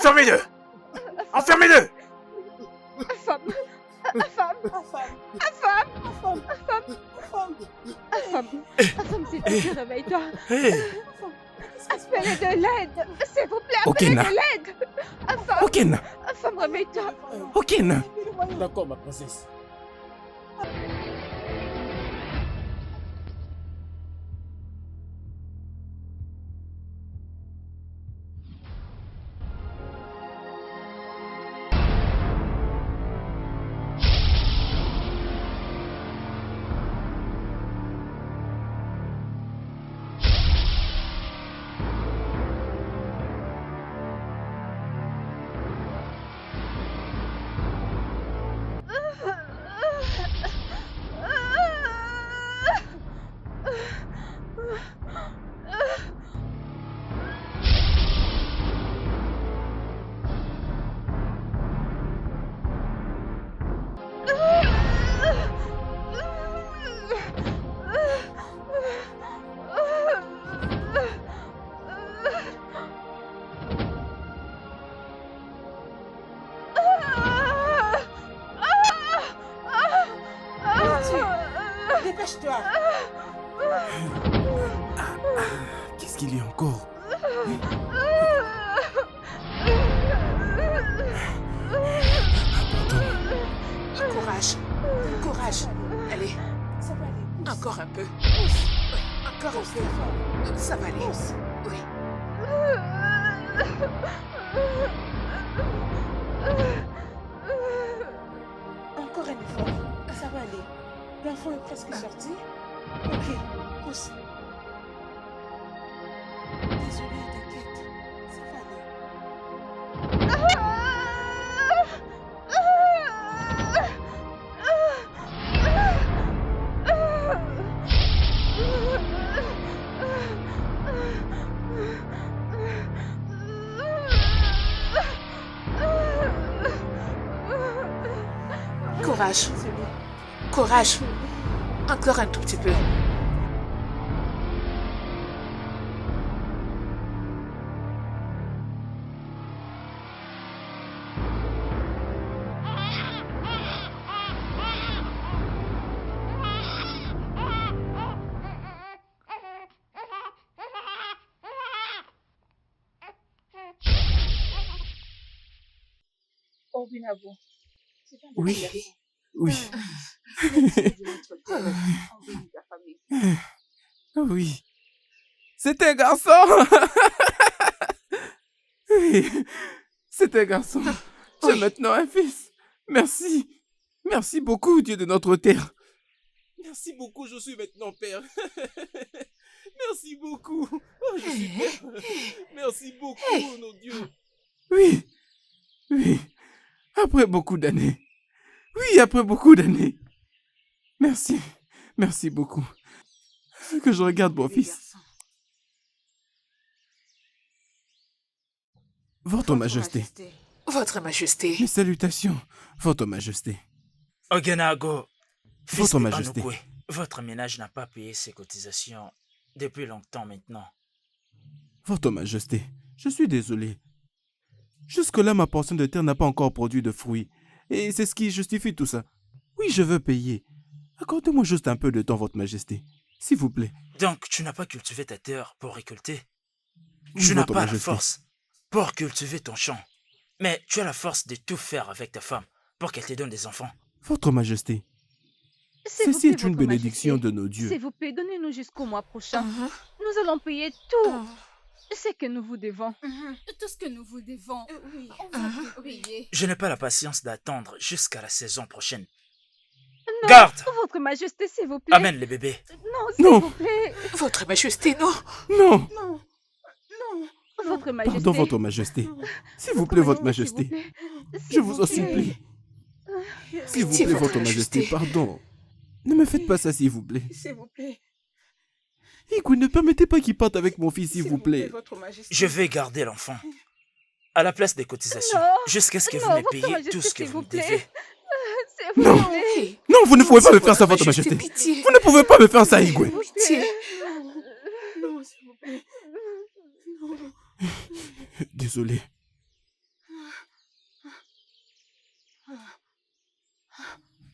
Enfermez-le! Enfermez-le! Afam! Afam! Afam, s'il te plaît, réveille-toi. Appelez de l'aide! S'il vous plaît, appelez de l'aide! Afam! Okena! Afam, réveille-toi! Okena! D'accord, ma princesse. Dépêche-toi. Qu'est-ce qu'il y a encore? Courage. Courage. Allez. Ça va aller. Pousse. Encore un peu. Pousse. Oui, encore un peu. Fort. Ça va aller. Pousse. Oui. Encore un effort. Ça va aller. L'enfant est presque sorti. Ok, pousse. Désolée, t'inquiète. Ça va aller. Courage. Désolée. Courage. Encore un tout petit peu. Oh, Binabo. C'est un Oui. petit garçon. Oui. C'est de notre terre. On bénit ta famille. Oui. C'est un garçon! Oui. C'est un garçon. J'ai maintenant un fils. Merci. Merci beaucoup, Dieu de notre terre. Merci beaucoup, je suis maintenant père. Merci beaucoup. Oh, je suis père. Merci beaucoup, mon Dieu. Oui. Oui. Après beaucoup d'années. Oui, après beaucoup d'années. Merci. Merci beaucoup. Que je regarde mon fils. Votre Majesté. Votre Majesté. Mes salutations, Votre Majesté. Ogenago, fils Votre de Majesté. Anokwe, votre ménage n'a pas payé ses cotisations depuis longtemps maintenant. Votre Majesté, je suis désolé. Jusque-là, ma portion de terre n'a pas encore produit de fruits. Et c'est ce qui justifie tout ça. Oui, je veux payer. Accordez-moi juste un peu de temps, Votre Majesté. S'il vous plaît. Donc, tu n'as pas cultivé ta terre pour récolter. Oui, Tu n'as Votre pas la Majesté. force pour cultiver ton champ. Mais tu as la force de tout faire avec ta femme pour qu'elle te donne des enfants. Votre Majesté, S'il vous ceci plaît, est une votre bénédiction Majesté. de nos dieux. S'il vous plaît, donnez-nous jusqu'au mois prochain. Nous allons payer tout ce que nous vous devons. Tout ce que nous vous devons, Oui. on va vous payer. Je n'ai pas la patience d'attendre jusqu'à la saison prochaine. Non, Garde! Votre Majesté, s'il vous plaît. Amène les bébés. Non, s'il Non. vous plaît. Votre Majesté, non. Non, Non. Non. Votre Majesté. pardon, Votre Majesté. S'il vous plaît, Votre Majesté. S'il vous plaît. Je S'il vous en plaît. supplie. S'il vous Pitié, plaît, Votre Votre Majesté, Majesté. pardon. Ne me faites pas ça, s'il vous plaît. S'il vous plaît. Écoute, ne permettez pas qu'il parte avec mon fils, s'il vous plaît. Votre Majesté. Je vais garder l'enfant à la place des cotisations Non. jusqu'à ce que vous Non, me Votre payiez Majesté, tout ce que s'il vous vous me plaît. devez. S'il Non. vous plaît. Hey, Non, vous ne pouvez pas me pitié, faire ça, Votre Majesté. Pitié. Vous ne pouvez pas me faire ça, Igwe. Pitié. Non, s'il vous plaît. Non. Désolé.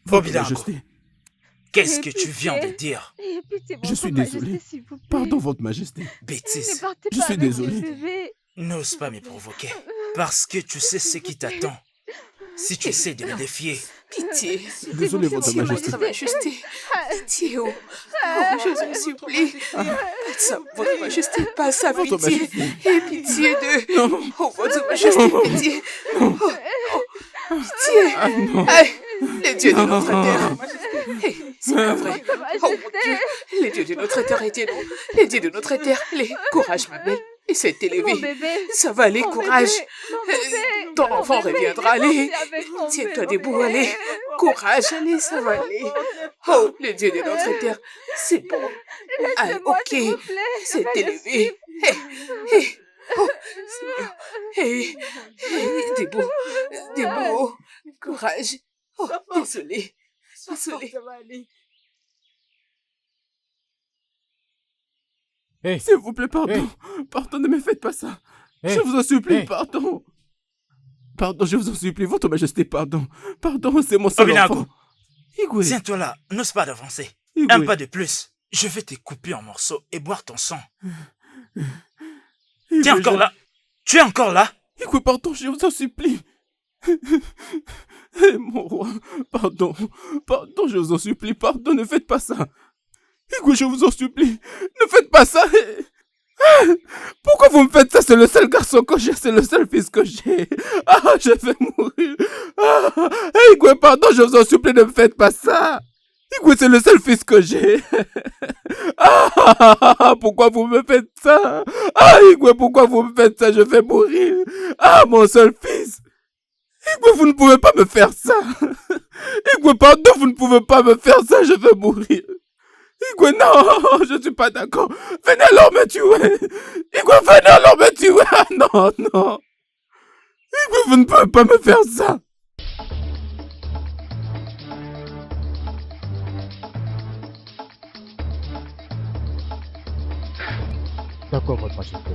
Votre Bobilango, Majesté, qu'est-ce Ayez que tu viens de pitié. dire? Ayez pitié, Je votre suis majesté, désolé. s'il vous plaît. Pardon, Votre Majesté. Ne Bêtise. partez Je pas suis avec désolé. le bébé. N'ose pas me provoquer. Parce que tu sais ce qui t'attend. Si tu essaies de me défier. Pitié. Désolé, Votre Pitié, Majesté. votre majesté. Pitié, oh. Oh, je vous supplie. Faites ça, votre majesté, pas ça, Votre pitié. Majesté. Et pitié de... Non. Oh, votre majesté, pitié. Oh, pitié. Ah non. Aïe, les dieux de Non. notre terre. Eh, c'est pas vrai. Votre Oh mon majesté. Dieu, les dieux de notre terre, aidez-nous. Les dieux de notre terre, les... Courage, ma belle. Essaie de Mon t'élever. bébé. Ça va aller, Mon courage. bébé. Mon bébé. Ton Mon enfant bébé, reviendra, il est allez. parti avec mon Tiens-toi bébé. debout, allez. Courage, allez, ça va aller. Oh, les dieux de notre terre, c'est bon. Allez, Laissez-moi, ok, s'il vous plaît. c'est Je vais le élevé. Oh, Seigneur. Debout, debout. Courage. Oh, désolé. Désolé. Hey, S'il vous plaît, pardon. Hey. Pardon, ne me faites pas ça. Hey. Je vous en supplie, Hey. pardon. Pardon, je vous en supplie, Votre Majesté, pardon. Pardon, c'est mon seul Bobilango. enfant. Igwe. Tiens-toi là, n'ose pas d'avancer. Igwe. Un pas de plus. Je vais te couper en morceaux et boire ton sang. Igwe, T'es encore je- là? Tu es encore là? Igwe, pardon, je vous en supplie. Eh, mon roi, pardon. Pardon, je vous en supplie, pardon, ne faites pas ça. Igwe, je vous en supplie, ne faites pas ça. Pourquoi vous me faites ça? C'est le seul garçon que j'ai, c'est le seul fils que j'ai. Ah, je vais mourir. Ah, Igwe, pardon, je vous en supplie, ne me faites pas ça. Igwe, c'est le seul fils que j'ai. Ah, pourquoi vous me faites ça? Ah, Igwe, pourquoi vous me faites ça? Je vais mourir. Ah, mon seul fils. Igwe, vous ne pouvez pas me faire ça. Igwe, pardon, vous ne pouvez pas me faire ça, je vais mourir. Igwe, non, je suis pas d'accord. Venez alors me tuer. Igwe, venez alors me tuer. Ah, non, non. Igwe, vous ne pouvez pas me faire ça. d'accord, Votre Majesté.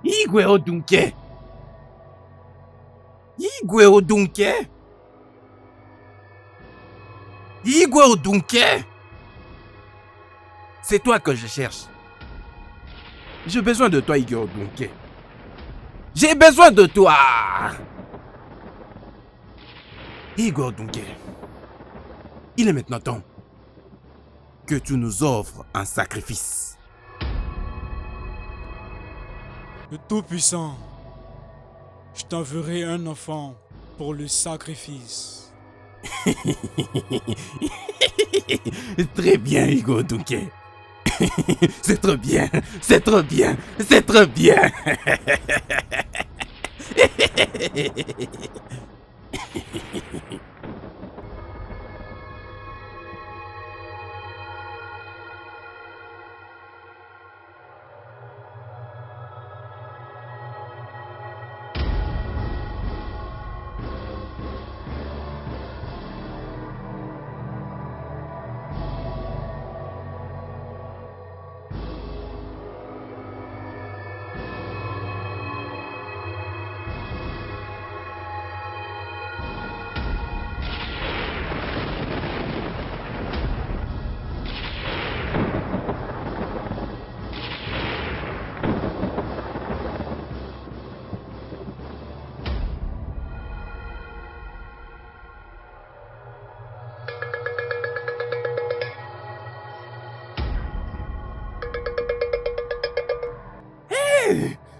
Igwe Odunke. Igwe Odunke. Igwe Odunke. C'est toi que je cherche. J'ai besoin de toi, Igwe Odunke. J'ai besoin de toi. Igwe Odunke. Il est maintenant temps que tu nous offres un sacrifice. Le Tout-Puissant, je t'enverrai un enfant pour le sacrifice. Très bien, Igwe Odunke. C'est trop bien, c'est trop bien, c'est trop bien.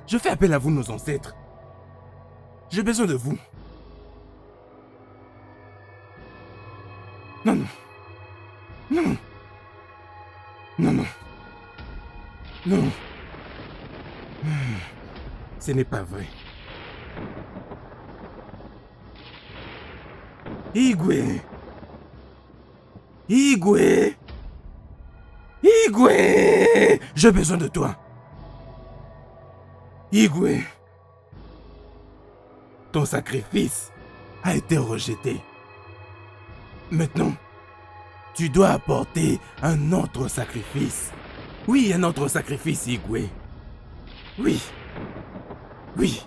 Je fais appel à vous, nos ancêtres. J'ai besoin de vous. Non, non. Non. Non, non. Non. Ce n'est pas vrai. Igwe. Igwe! Igwe! J'ai besoin de toi. Igwe, ton sacrifice a été rejeté. Maintenant, tu dois apporter un autre sacrifice. Oui, un autre sacrifice, Igwe. Oui. Oui.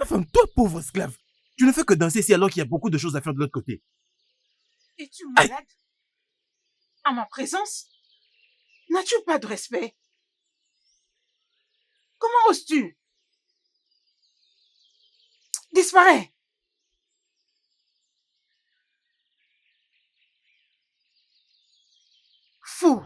Afam, toi pauvre esclave, tu ne fais que danser ici alors qu'il y a beaucoup de choses à faire de l'autre côté. Es-tu malade? À ma présence? N'as-tu pas de respect? Comment oses-tu? Disparais! Fou!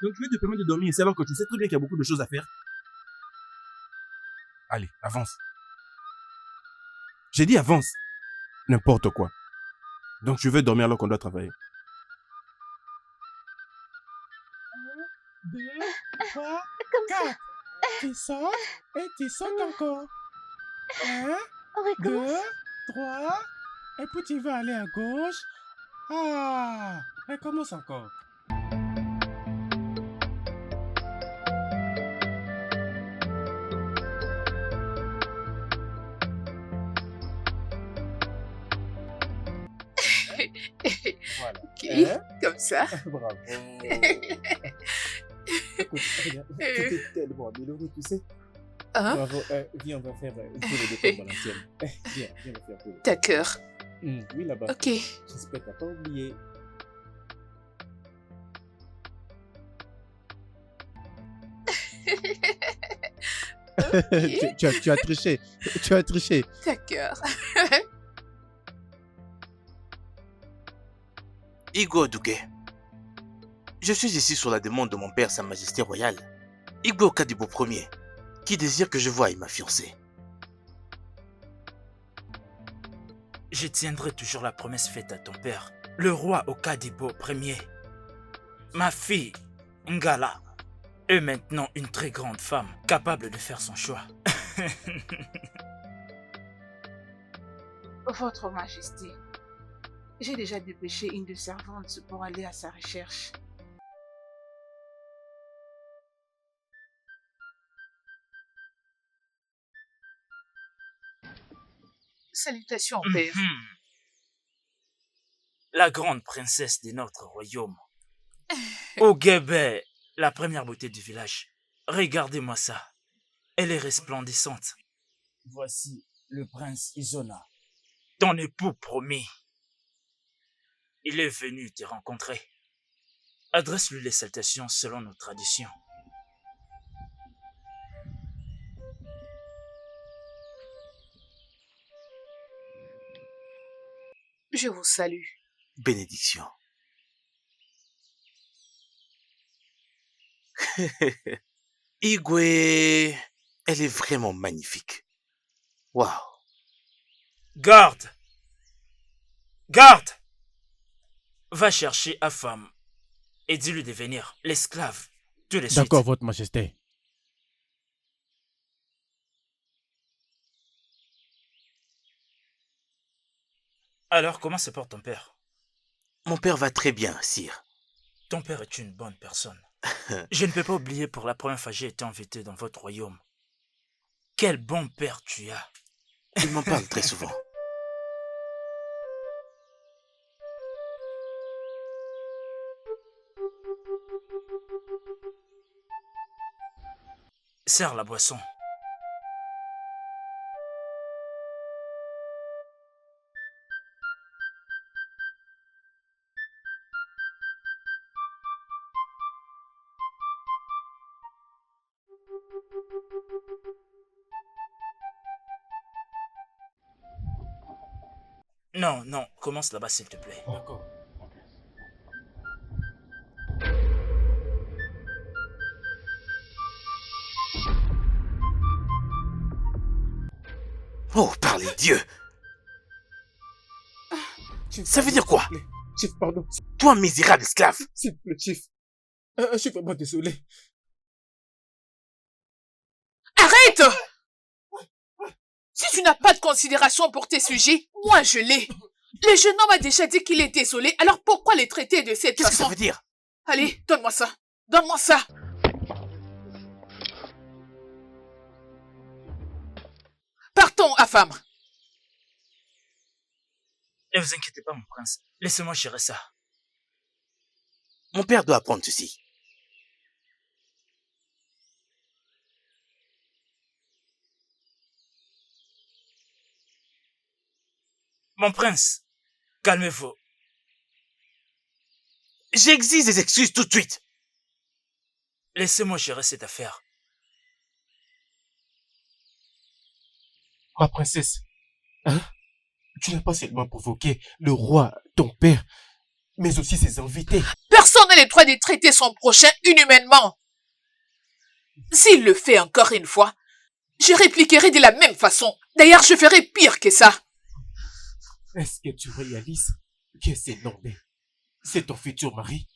Donc tu veux te permettre de dormir ici alors que tu sais très bien qu'il y a beaucoup de choses à faire? Allez, avance. J'ai dit avance. N'importe quoi. Donc tu veux dormir alors qu'on doit travailler. 1, 2, 3, 4. Tu sautes et tu sautes encore. 1, 2, 3. Et puis tu vas aller à gauche. Ah, recommence encore. Voilà. Ok, Hein? comme ça. Bravo. Écoute, regarde, c'était tellement douloureux, tu sais. Hein? Bravo. Viens, on va faire tous les deux comme à l'ancienne. Viens, viens le faire tous les deux. D'accord. Oui, là-bas. Ok. J'espère que t'as pas oublié. Ok. Tu as triché. Tu as triché. D'accord. Igwe Dougué, je suis ici sur la demande de mon père, Sa Majesté Royale, Igwe Okadibo Ier, qui désire que je voie ma fiancée. Je tiendrai toujours la promesse faite à ton père, le roi Okadibo Ier. Ma fille, Ngala, est maintenant une très grande femme, capable de faire son choix. Votre Majesté, j'ai déjà dépêché une de servantes pour aller à sa recherche. Salutations, père. La grande princesse de notre royaume. Ogebe, la première beauté du village. Regardez-moi ça. Elle est resplendissante. Voici le prince Izona, ton époux promis. Il est venu te rencontrer. Adresse-lui les salutations selon nos traditions. Je vous salue. Bénédiction. Igwe, elle est vraiment magnifique. Waouh. Garde! Garde! Va chercher Afam et dis-lui de venir, l'esclave, tout de suite. D'accord, votre majesté. Alors, comment se porte ton père? Mon père va très bien, sire. Ton père est une bonne personne. Je ne peux pas oublier pour la première fois que j'ai été invité dans votre royaume. Quel bon père tu as. Il m'en parle très souvent. Sers la boisson. Non, non, commence là-bas s'il te plaît. D'accord. Oh, par les dieux! Chief, Ça veut dire quoi? s'il te plaît. Chief, pardon. Toi, misérable esclave! S'il te plaît, Chief. Je suis vraiment désolé. Arrête! Si tu n'as pas de considération pour tes sujets, moi je l'ai. Le jeune homme a déjà dit qu'il est désolé, alors pourquoi les traiter de cette façon? Qu'est-ce que ça veut dire? Allez, donne-moi ça. Donne-moi ça. Partons, Afam. Ne vous inquiétez pas, mon prince. Laissez-moi gérer ça. Mon père doit apprendre ceci. Mon prince, calmez-vous. J'exige des excuses tout de suite. Laissez-moi gérer cette affaire. Ma princesse, hein? Tu n'as pas seulement provoqué le roi, ton père, mais aussi ses invités. Personne n'a le droit de traiter son prochain inhumainement. S'il le fait encore une fois, je répliquerai de la même façon. D'ailleurs, je ferai pire que ça. Est-ce que tu réalises que c'est Norbert? C'est ton futur mari?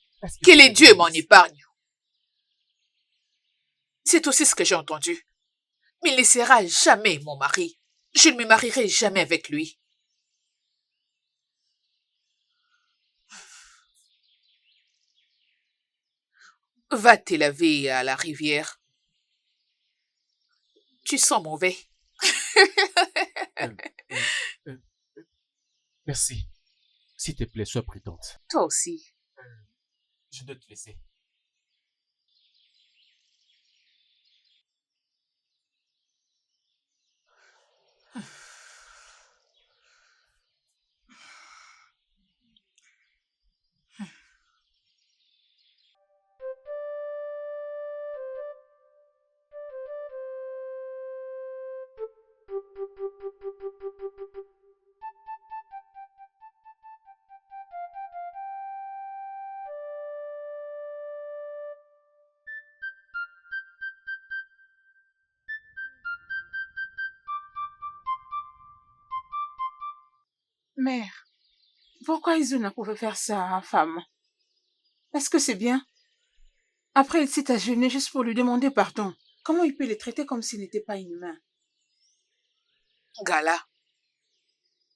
Que les dieux m'en épargnent. C'est aussi ce que j'ai entendu. Mais il ne sera jamais mon mari. Je ne me marierai jamais avec lui. Va te laver à la rivière. Tu sens mauvais. Merci. S'il te plaît, sois prudente. Toi aussi. Je dois te laisser. Mère, pourquoi Izuna pouvait faire ça à femme? Est-ce que c'est bien? Après, il s'est agenouillé juste pour lui demander pardon. Comment il peut les traiter comme s'il n'était pas inhumain? Gala,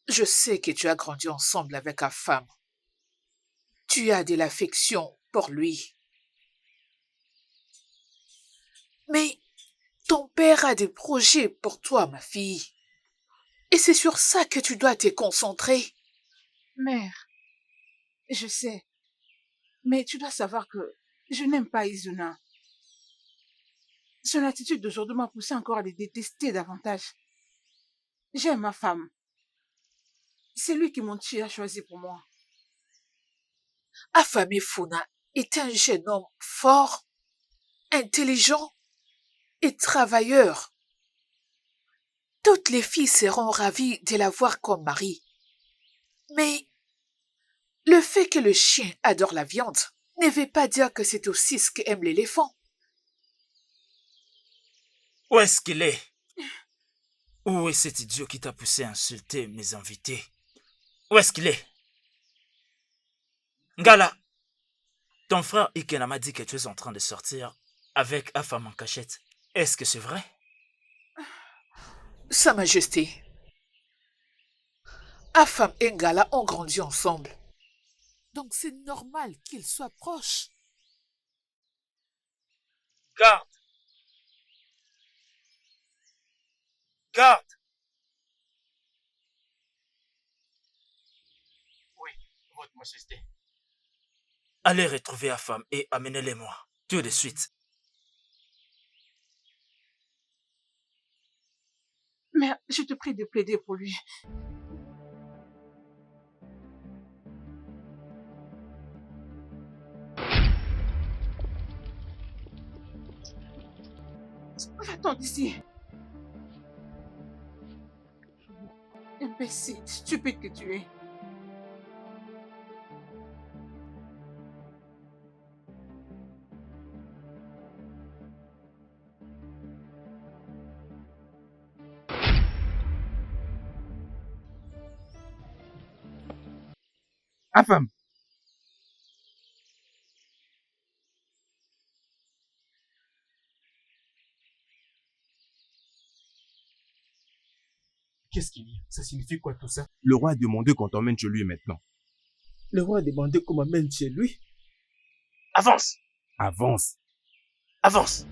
je sais que tu as grandi ensemble avec ta femme. Tu as de l'affection pour lui. Mais ton père a des projets pour toi, ma fille. Et c'est sur ça que tu dois te concentrer. Mère, je sais. Mais tu dois savoir que je n'aime pas Izuna. Son attitude d'aujourd'hui m'a poussé encore à les détester davantage. J'aime ma femme. C'est lui que mon Chi a choisi pour moi. Afame Funa est un jeune homme fort, intelligent et travailleur. Toutes les filles seront ravies de l'avoir comme mari. Mais le fait que le chien adore la viande ne veut pas dire que c'est aussi ce qu'aime l'éléphant. Où est-ce qu'il est? Où est cet idiot qui t'a poussé à insulter mes invités? Où est-ce qu'il est? Ngala, ton frère Ikena m'a dit que tu es en train de sortir avec Afam en cachette. Est-ce que c'est vrai? Sa Majesté, Afam et Ngala ont grandi ensemble. Donc c'est normal qu'ils soient proches. Garde! Garde! Oui, votre majesté. Allez retrouver Afam et amenez-les-moi. Tout de suite. Mère, je te prie de plaider pour lui. Va-t'en d'ici. Imbécile, stupide que tu es. Afam. Qu'est-ce qu'il y a? Ça signifie quoi tout ça? Le roi a demandé qu'on t'emmène chez lui maintenant. Le roi a demandé qu'on m'amène chez lui. Avance! Avance. Avance!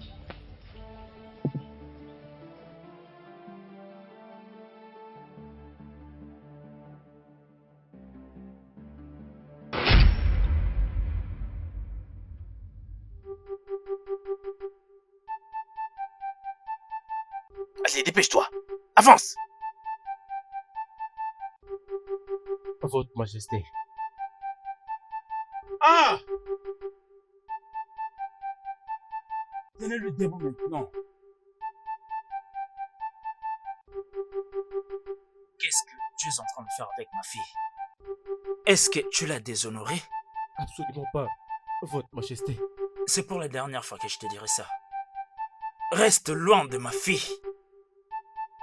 Allez, dépêche-toi! Avance! Votre majesté. Ah! Tenez-le debout maintenant. Qu'est-ce que tu es en train de faire avec ma fille? Est-ce que tu l'as déshonorée? Absolument pas, votre majesté. C'est pour la dernière fois que je te dirai ça. Reste loin de ma fille.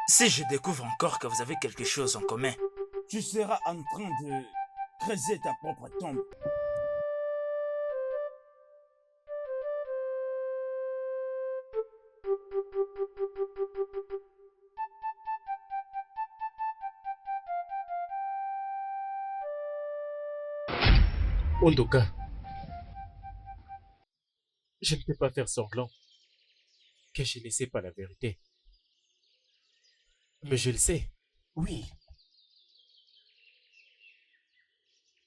Si je découvre encore que vous avez quelque chose en commun, Tu seras en train de creuser ta propre tombe. Ondoka, je ne peux pas faire semblant que je ne sais pas la vérité. Mais je le sais, oui.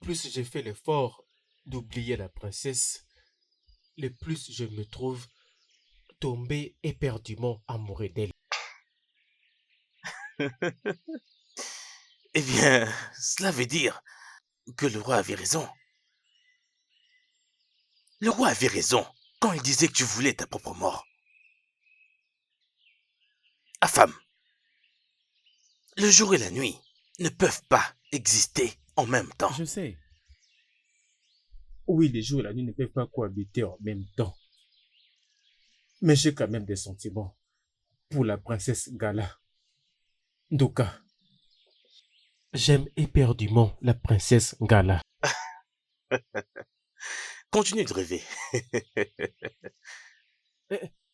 Plus j'ai fait l'effort d'oublier la princesse, le plus je me trouve tombé éperdument amoureux d'elle. eh bien, cela veut dire que le roi avait raison. Le roi avait raison quand il disait que tu voulais ta propre mort. Afam, le jour et la nuit ne peuvent pas exister en même temps. Je sais. Oui, les jours et la nuit ne peuvent pas cohabiter en même temps. Mais j'ai quand même des sentiments pour la princesse Gala. Ndoka, j'aime éperdument la princesse Gala. Continue de rêver.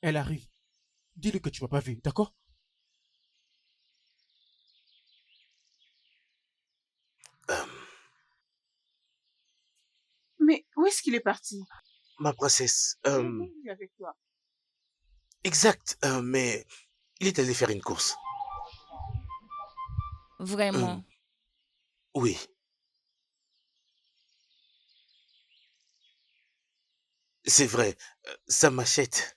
Elle arrive. Dis-lui que tu m'as pas vu, d'accord? Mais où est-ce qu'il est parti? Ma princesse, Il est venu avec toi. exact, mais il est allé faire une course. Vraiment. Oui. C'est vrai, ça m'achète.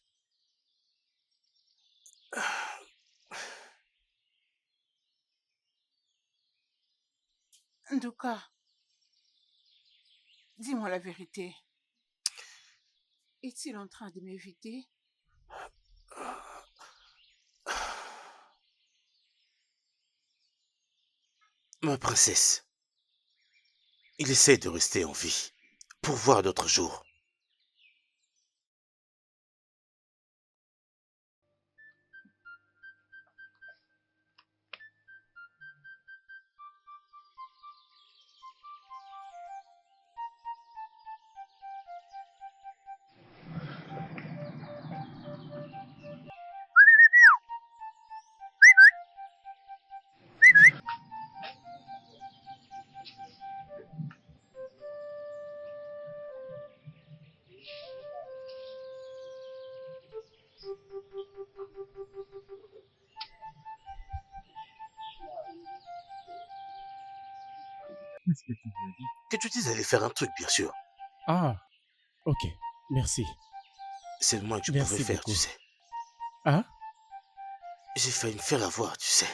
Ndoka, dis-moi la vérité. Est-il en train de m'éviter? Ma princesse, il essaie de rester en vie pour voir d'autres jours. Qu'est-ce que tu veux dire? Que tu dises d'aller faire un truc, bien sûr. Ah, ok. Merci. C'est le moins que je Merci pouvais faire, beaucoup. tu sais. Hein? J'ai failli me faire avoir, tu sais.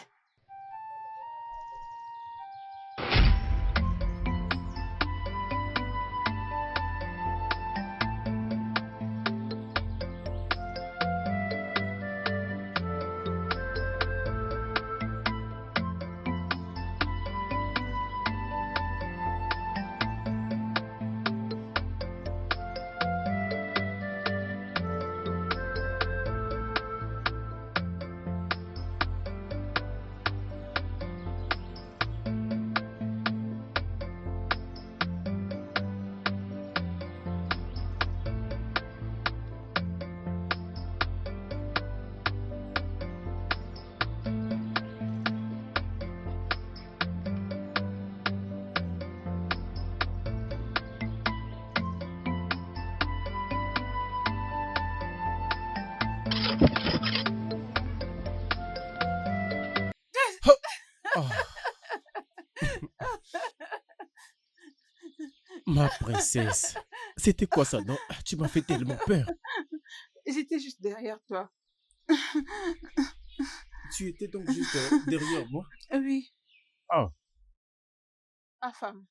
Oh. Ma princesse. C'était quoi ça, non? Tu m'as fait tellement peur. J'étais juste derrière toi. Tu étais donc juste derrière moi? Oui. Oh. Ah, femme,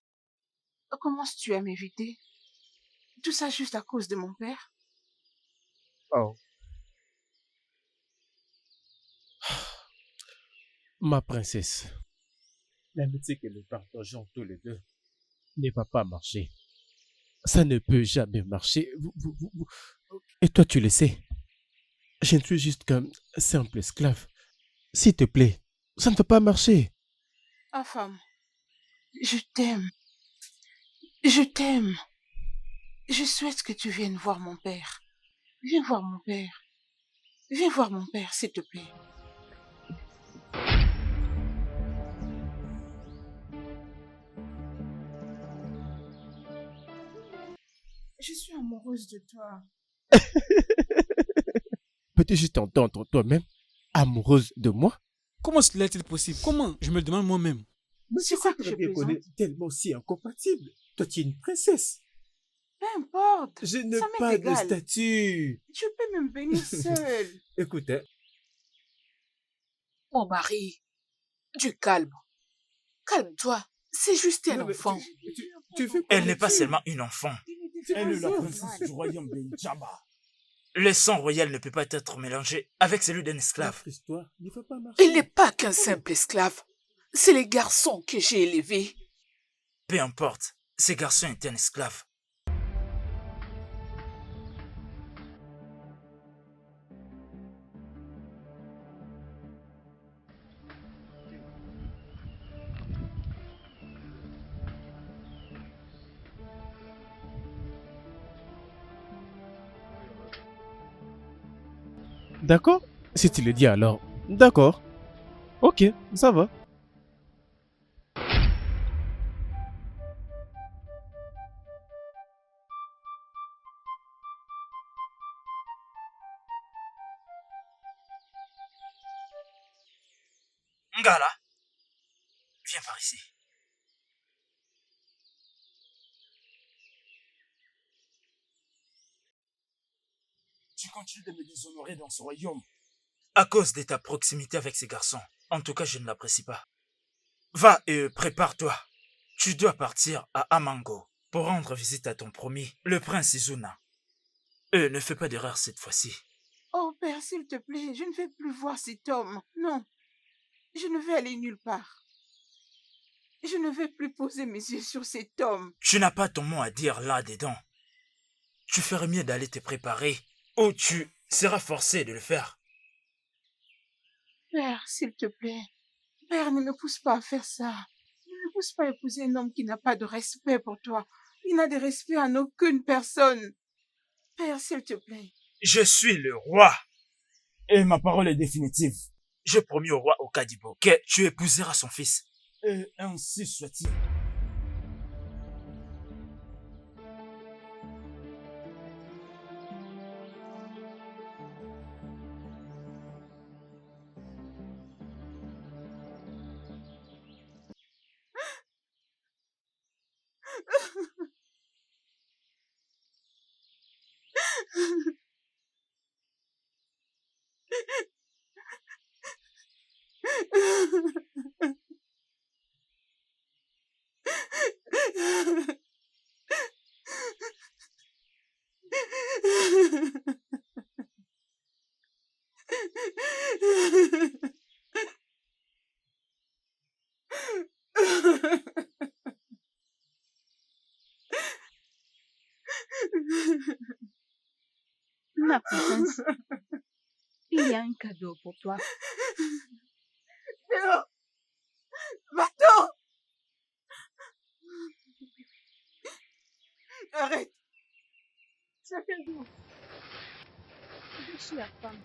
commences-tu à m'éviter? Tout ça juste à cause de mon père? Oh. Ma princesse. L'amitié que nous partageons tous les deux ne va pas marcher. Ça ne peut jamais marcher. Et toi, tu le sais. Je ne suis juste qu'un simple esclave. S'il te plaît, ça ne va pas marcher. Ah, femme, je t'aime. Je t'aime. Je souhaite que tu viennes voir mon père. Viens voir mon père. Viens voir mon père, s'il te plaît. Je suis amoureuse de toi. Peux-tu juste entendre toi-même, amoureuse de moi? Comment cela est-il possible? Comment? Je me le demande moi-même. Mais C'est quoi que je bien qu'on plaisante? est tellement si incompatibles. Toi, tu es une princesse. Peu importe. Je n'ai Ça m'est pas de égal. statut. Tu peux me bénir seule. Écoute, hein, Mon mari, du calme. Calme-toi. C'est juste un non, mais enfant. tu veux Elle n'est pas seulement une enfant. Elle est la princesse du royaume Benjaba. Le sang royal ne peut pas être mélangé avec celui d'un esclave. Notre histoire ne va pas marcher. Il n'est pas qu'un simple esclave. C'est les garçons que j'ai élevés. Peu importe, ce garçon est un esclave. D'accord? Si tu le dis alors, d'accord. Ok, ça va. Ngala, viens par ici. Tu continues de me déshonorer dans ce royaume. À cause de ta proximité avec ces garçons. En tout cas, je ne l'apprécie pas. Va et prépare-toi. Tu dois partir à Amango pour rendre visite à ton promis, le prince Izuna. Ne fais pas d'erreur cette fois-ci. Oh, père, s'il te plaît, je ne vais plus voir cet homme. Non, je ne vais aller nulle part. Je ne vais plus poser mes yeux sur cet homme. Tu n'as pas ton mot à dire là-dedans. Tu ferais mieux d'aller te préparer ou tu seras forcé de le faire. Père, s'il te plaît. Père, ne me pousse pas à faire ça. Ne me pousse pas à épouser un homme qui n'a pas de respect pour toi. Il n'a de respect en aucune personne. Père, s'il te plaît. Je suis le roi. Et ma parole est définitive. Je promis au roi Okadibo que tu épouseras son fils. Et ainsi soit-il. Ma princesse, il y a un cadeau pour toi. Théo! Va-t'en! Arrête! Ça fait vous. Je suis la femme.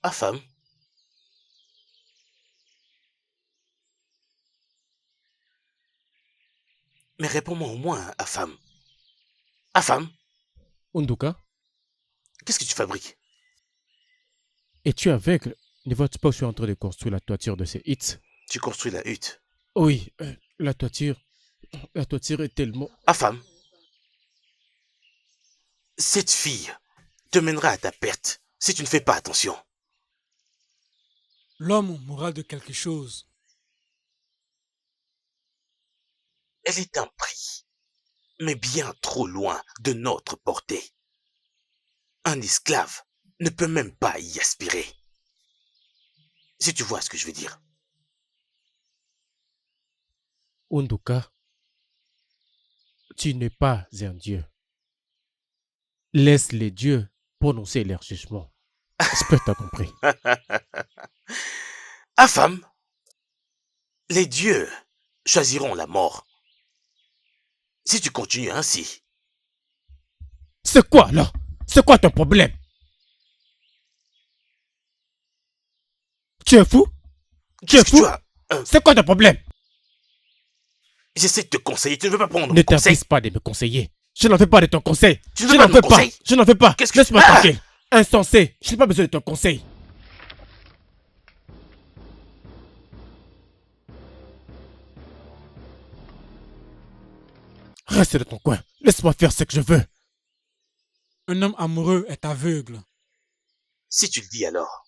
Afam, mais réponds-moi au moins, Afam. Afam, Unduka, qu'est-ce que tu fabriques? es-tu aveugle? Ne vois-tu pas que je suis en train de construire la toiture de ces hits? Tu construis la hutte. Oui, la toiture est tellement... Afam, cette fille te mènera à ta perte si tu ne fais pas attention. L'homme mourra de quelque chose. Elle est un prix, mais bien trop loin de notre portée. Un esclave ne peut même pas y aspirer. Si tu vois ce que je veux dire. Unduka, tu n'es pas un dieu. Laisse les dieux prononcer leur jugement. J'espère que tu as compris. Afam, les dieux choisiront la mort. Si tu continues ainsi. C'est quoi là? C'est quoi ton problème? Tu es fou? Tu es fou? C'est quoi ton problème? J'essaie de te conseiller, tu ne veux pas prendre Ne mon conseil. t'avise pas de me conseiller. Je n'en veux pas de ton conseil. Tu ne veux pas de mon conseil? Je n'en veux pas. Qu'est-ce que Laisse-moi tranquille. Insensé. Je n'ai pas besoin de ton conseil. Reste dans ton coin. Laisse-moi faire ce que je veux. Un homme amoureux est aveugle. Si tu le dis alors.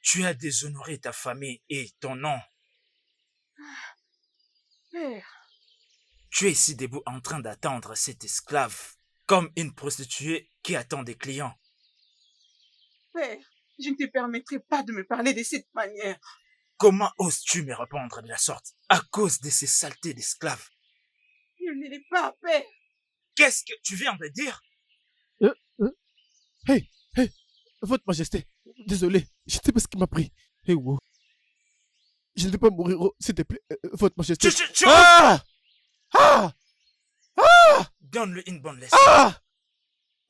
Tu as déshonoré ta famille et ton nom. Père. Tu es ici debout en train d'attendre cet esclave, comme une prostituée qui attend des clients. Père, je ne te permettrai pas de me parler de cette manière. Comment oses-tu me répondre de la sorte à cause de ces saletés d'esclaves? Je ne l'ai pas, Père. Qu'est-ce que tu viens de dire? Hey, Votre Majesté, désolé, je sais pas ce qui m'a pris. Hey, wow. Je ne vais pas mourir, s'il te plaît, Votre Majesté. Ah! Ah! Ah! Donne-lui une bonne leçon. Ah!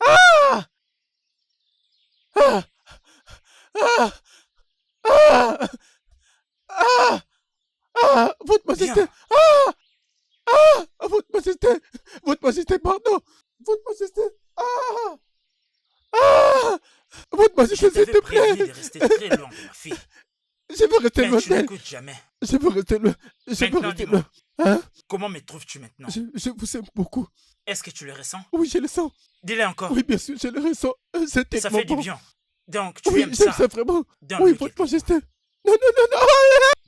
Ah! Ah! Ah! Ah! Ah! Ah! Votre Majesté! Ah! Ah! Votre Majesté! Votre Majesté, pardon! Votre Majesté! Ah! Ah! Votre Majesté, s'il te plaît! De rester très loin de ma fille. Je veux rester loin tu d'elle. n'écoutes jamais. Je veux rester loin. Je veux rester loin. Hein? Comment me trouves-tu maintenant? Je vous aime beaucoup. Est-ce que tu le ressens? Oui, je le sens. Dis-le encore. Oui, bien sûr, je le ressens. C'est tellement Ça fait bon. du bien. Donc, tu oui, aimes j'aime ça? ça vraiment. Donne-le Oui, Votre Majesté. Non, non, non, non.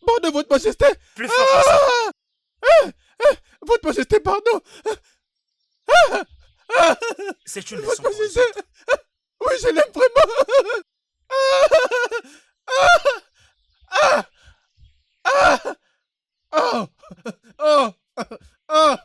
Pardon, Votre Majesté. Plus fort que ça. Votre Majesté, pardon. C'est une leçon Votre pour les Majesté. autres. Oui, je l'aime vraiment. Oh. Oh. Oh.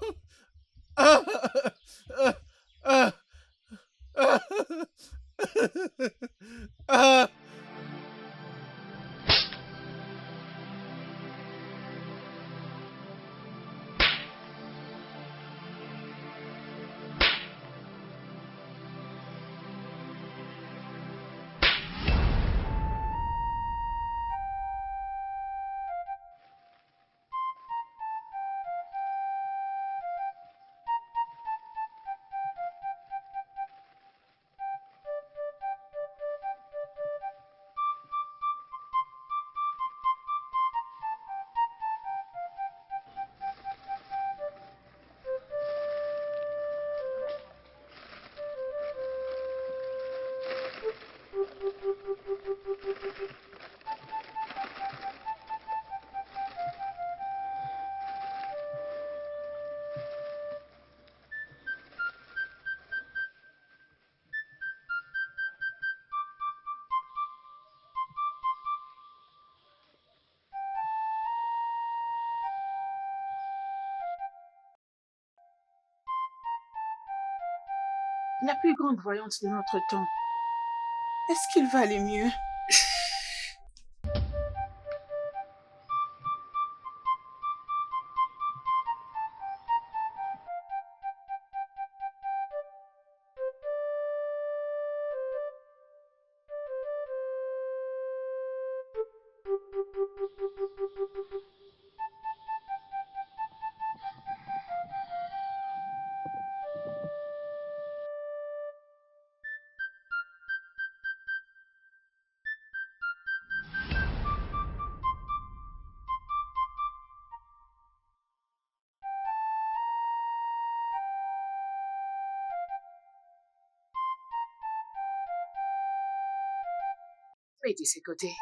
la plus grande voyante de notre temps. Est-ce qu'il va aller mieux? Mais de ces côtés.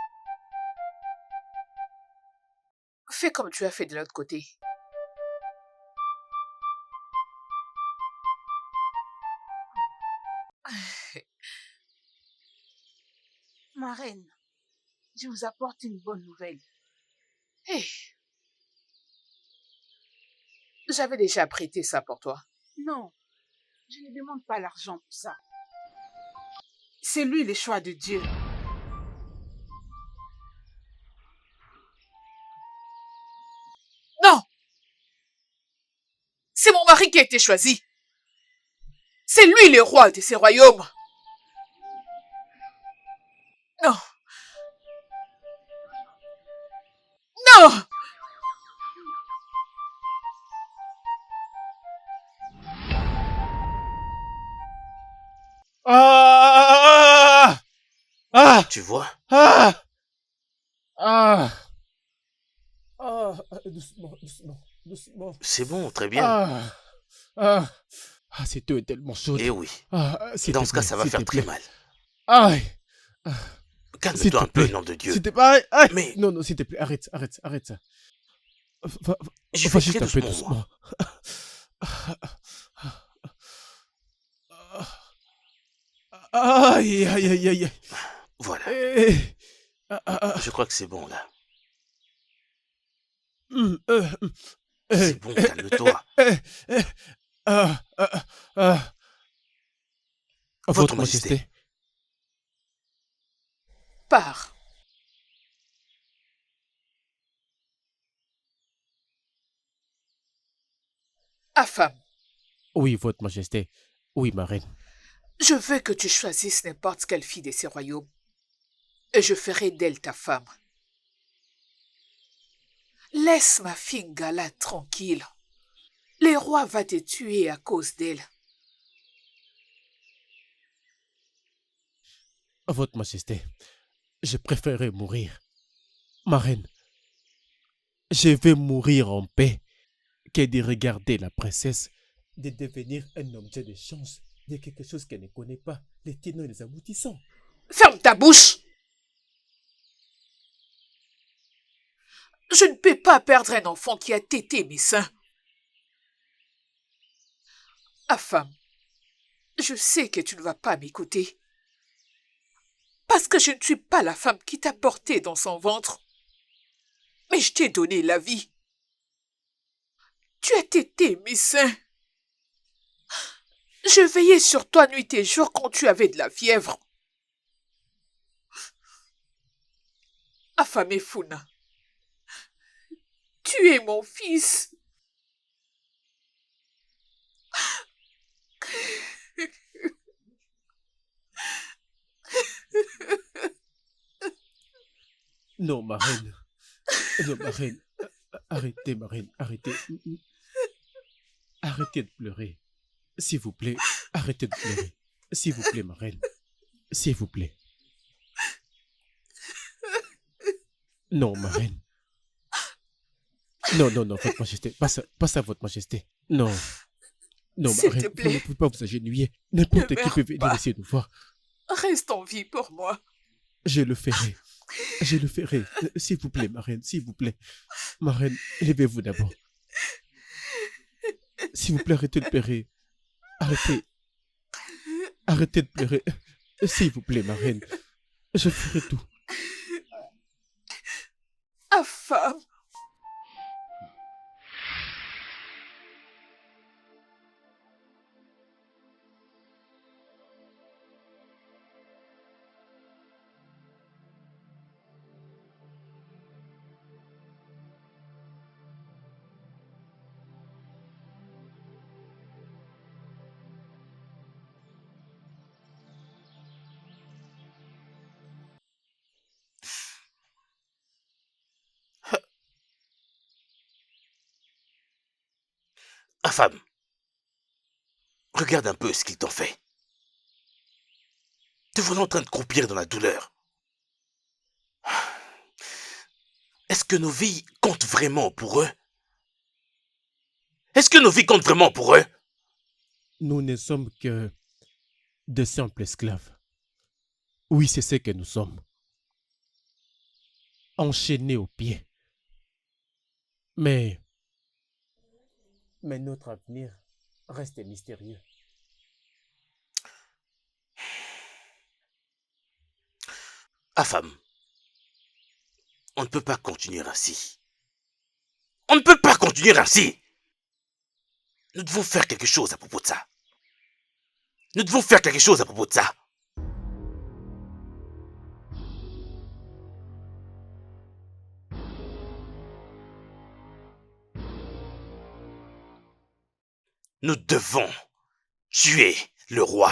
Fais comme tu as fait de l'autre côté. Ma reine, je vous apporte une bonne nouvelle. Hé, j'avais déjà prêté ça pour toi. Non, je ne demande pas l'argent pour ça. C'est lui le choix de Dieu. Non! C'est mon mari qui a été choisi. C'est lui le roi de ces royaumes. Non. Non! Ah! Ah! Tu vois? Ah! Ah! Ah! Doucement, doucement, doucement. C'est bon, très bien. Ah! Ah! Ah, cette eau est tellement chaude. Eh oui. Ah, Dans ce cas, ça va faire très mal. Aïe! Calme-toi un peu, nom de Dieu. S'il te plaît, aïe! Mais... Non, non, s'il te plaît, arrête, arrête, arrête ça. Je Va fais juste très un peu doucement, doucement. Aïe, aïe, aïe, aïe. Voilà. Je crois que c'est bon, là. C'est bon, calme-toi. Votre Majesté. Pars. Affam. Oui, Votre Majesté. Oui, ma reine. Je veux que tu choisisses n'importe quelle fille de ces royaumes. Et je ferai d'elle ta femme. Laisse ma fille Gala tranquille. Le roi va te tuer à cause d'elle. Votre Majesté, je préférerais mourir. Ma reine, je vais mourir en paix que de regarder la princesse, de devenir un objet de chance de quelque chose qu'elle ne connaît pas, les tenants et les aboutissants. Ferme ta bouche! Je ne peux pas perdre un enfant qui a tété mes seins. Affam, je sais que tu ne vas pas m'écouter. Parce que je ne suis pas la femme qui t'a porté dans son ventre. Mais je t'ai donné la vie. Tu as tété mes seins. Je veillais sur toi nuit et jour quand tu avais de la fièvre. Affamé Funa, tu es mon fils. Non, ma reine. Non, ma reine. Arrêtez, ma reine. Arrêtez. Arrêtez de pleurer. S'il vous plaît, arrêtez de pleurer. S'il vous plaît, ma reine. S'il vous plaît. Non, ma reine. Non, non, non, Votre Majesté. Pas ça, Votre Majesté. Non. Non, ma reine, vous ne pouvez pas vous agenouiller. N'importe qui peut venir essayer de nous voir. Reste en vie pour moi. Je le ferai. Je le ferai. S'il vous plaît, ma reine, s'il vous plaît. Ma reine, levez-vous d'abord. S'il vous plaît, arrêtez de pleurer. Arrêtez. Arrêtez de pleurer. S'il vous plaît, ma reine. Je ferai tout. Affam. Femme, regarde un peu ce qu'ils t'ont fait. Te voilà en train de croupir dans la douleur. Est-ce que nos vies comptent vraiment pour eux? Est-ce que nos vies comptent vraiment pour eux? Nous ne sommes que de simples esclaves. Oui, c'est ce que nous sommes. Enchaînés aux pieds. Mais notre avenir reste mystérieux. Femme, on ne peut pas continuer ainsi. On ne peut pas continuer ainsi. Nous devons faire quelque chose à propos de ça. Nous devons faire quelque chose à propos de ça. Nous devons tuer le roi.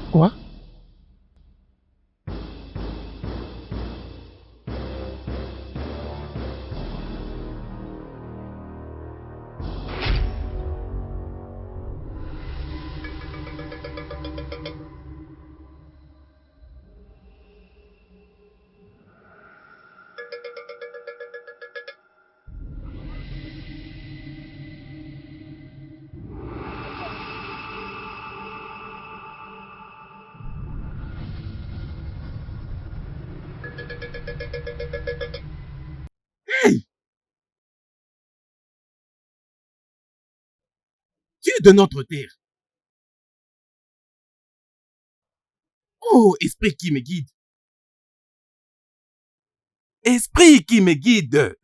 Quoi? Hey! Dieu de notre terre. Oh, esprit qui me guide. Esprit qui me guide.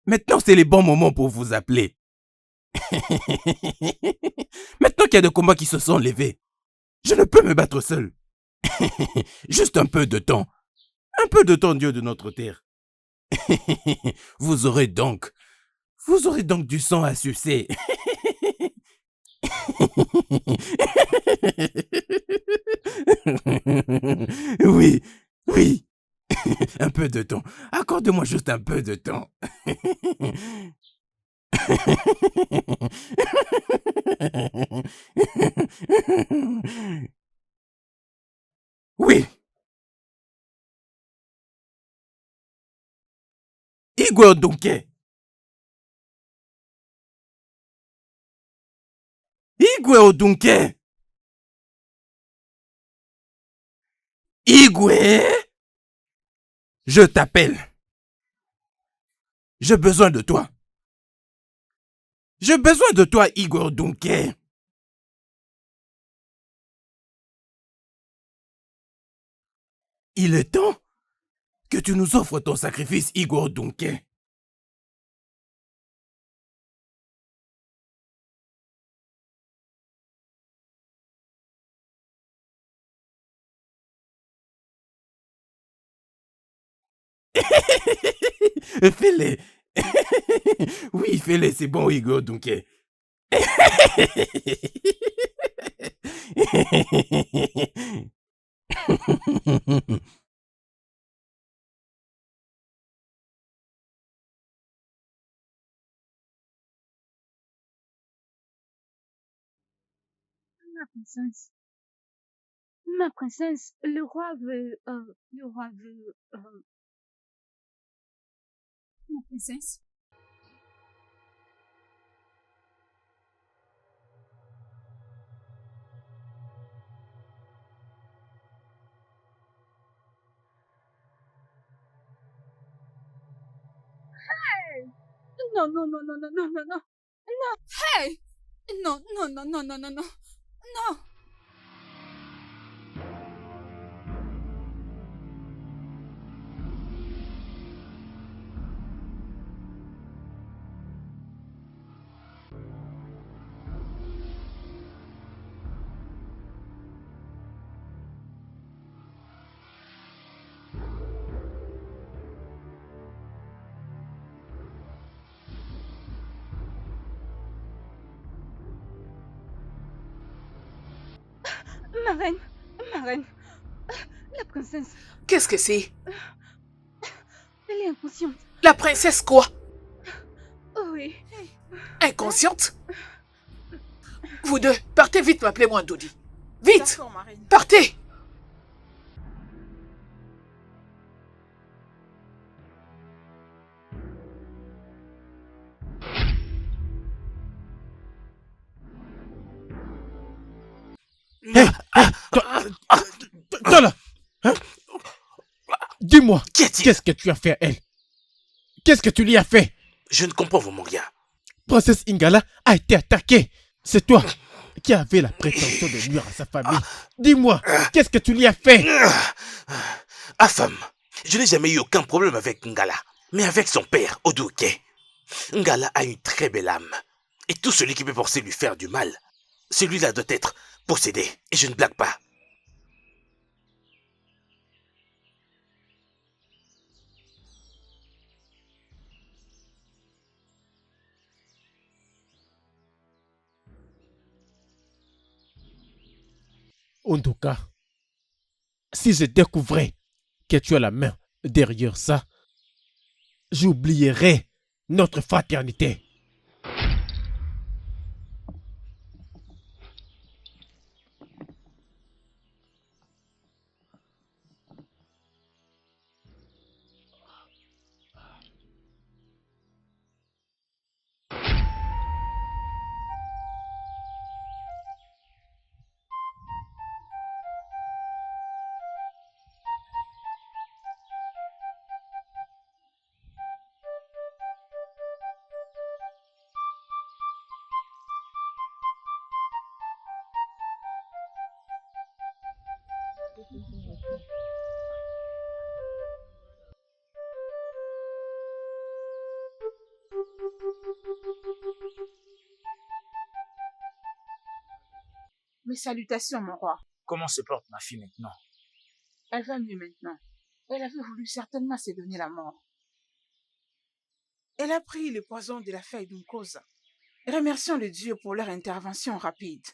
Maintenant, c'est le bon moment pour vous appeler. Maintenant qu'il y a des combats qui se sont levés, je ne peux me battre seul. Juste un peu de temps. Un peu de temps, Dieu de notre terre. Vous aurez donc du sang à sucer. Oui, oui. Un peu de temps. Accorde-moi juste un peu de temps. Oui. Igwe Odunke. Igwe Odunke. Igwe. Je t'appelle. J'ai besoin de toi. J'ai besoin de toi, Igwe Odunke. Il est temps que tu nous offres ton sacrifice, Igwe Odunke. Fais-le. Oui, fais-le, c'est bon, Igwe Odunke. Ma princesse. Ma princesse, le roi veut... le roi veut... Ma princesse. Hey! Non, non, non, non, non, non, non, non. Non. Hey! Non, non, non, non, non, non, non. Non. Ma reine, ma reine, la princesse, Qu'est-ce que c'est? elle est inconsciente. La princesse quoi? Oh oui. Inconsciente? Vous deux, partez vite m'appeler moi Ndodi. Vite! D'accord, ma reine. Partez! Toi là, hein? Dis-moi, Qu'est-il? qu'est-ce que tu as fait à elle? Qu'est-ce que tu lui as fait? Je ne comprends vraiment rien. Princesse Ingala a été attaquée. C'est toi qui avais la prétention de nuire à sa famille. Dis-moi, qu'est-ce que tu lui as fait? Afam, je n'ai jamais eu aucun problème avec Ngala, mais avec son père, Oduke. Ngala a une très belle âme. Et tout celui qui peut penser lui faire du mal, celui-là doit être possédé. Et je ne blague pas. En tout cas, si je découvrais que tu as la main derrière ça, j'oublierais notre fraternité. Mes salutations, mon roi. Comment se porte ma fille maintenant? Elle va mieux maintenant. Elle avait voulu certainement se donner la mort. Elle a pris le poison de la feuille d'une cause. Remercions le Dieu pour leur intervention rapide.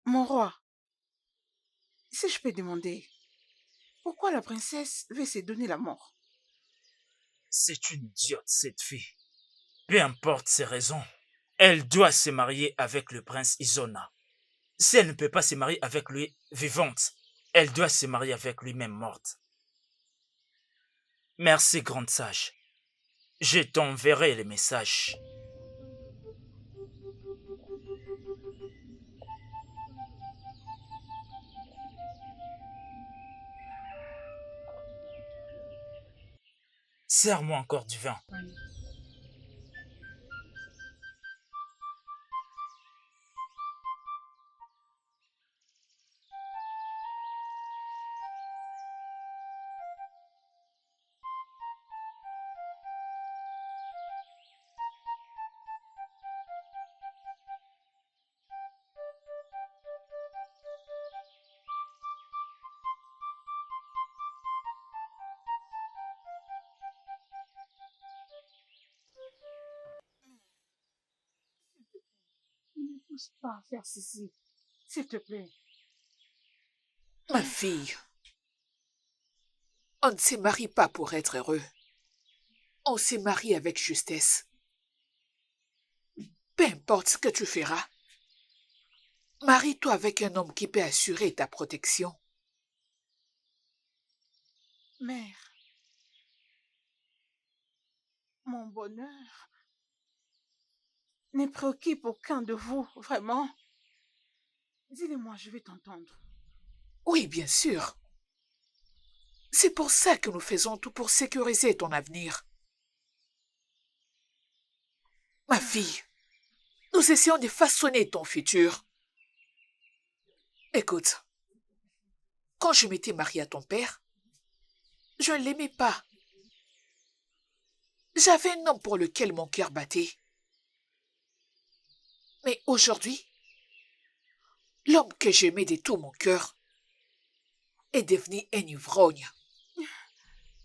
Mon roi, si je peux demander, pourquoi la princesse veut se donner la mort? C'est une idiote, cette fille. Peu importe ses raisons, elle doit se marier avec le prince Izona. Si elle ne peut pas se marier avec lui vivante, elle doit se marier avec lui-même morte. Merci, grande sage. Je t'enverrai les messages. Sers-moi encore du vin. Ne me pousse pas à faire ceci, s'il te plaît. Ma fille, on ne se marie pas pour être heureux. On se marie avec justesse. Peu importe ce que tu feras, marie-toi avec un homme qui peut assurer ta protection. Mère, mon bonheur ne préoccupe aucun de vous, vraiment. Dis-le-moi, je vais t'entendre. Oui, bien sûr. C'est pour ça que nous faisons tout pour sécuriser ton avenir. Ma fille, nous essayons de façonner ton futur. Écoute, quand je m'étais mariée à ton père, je ne l'aimais pas. J'avais un homme pour lequel mon cœur battait. Mais aujourd'hui, l'homme que j'aimais de tout mon cœur est devenu un ivrogne.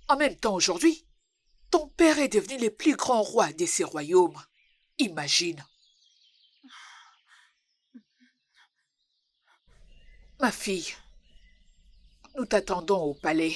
En même temps, aujourd'hui, ton père est devenu le plus grand roi de ces royaumes. Imagine. Ma fille, nous t'attendons au palais.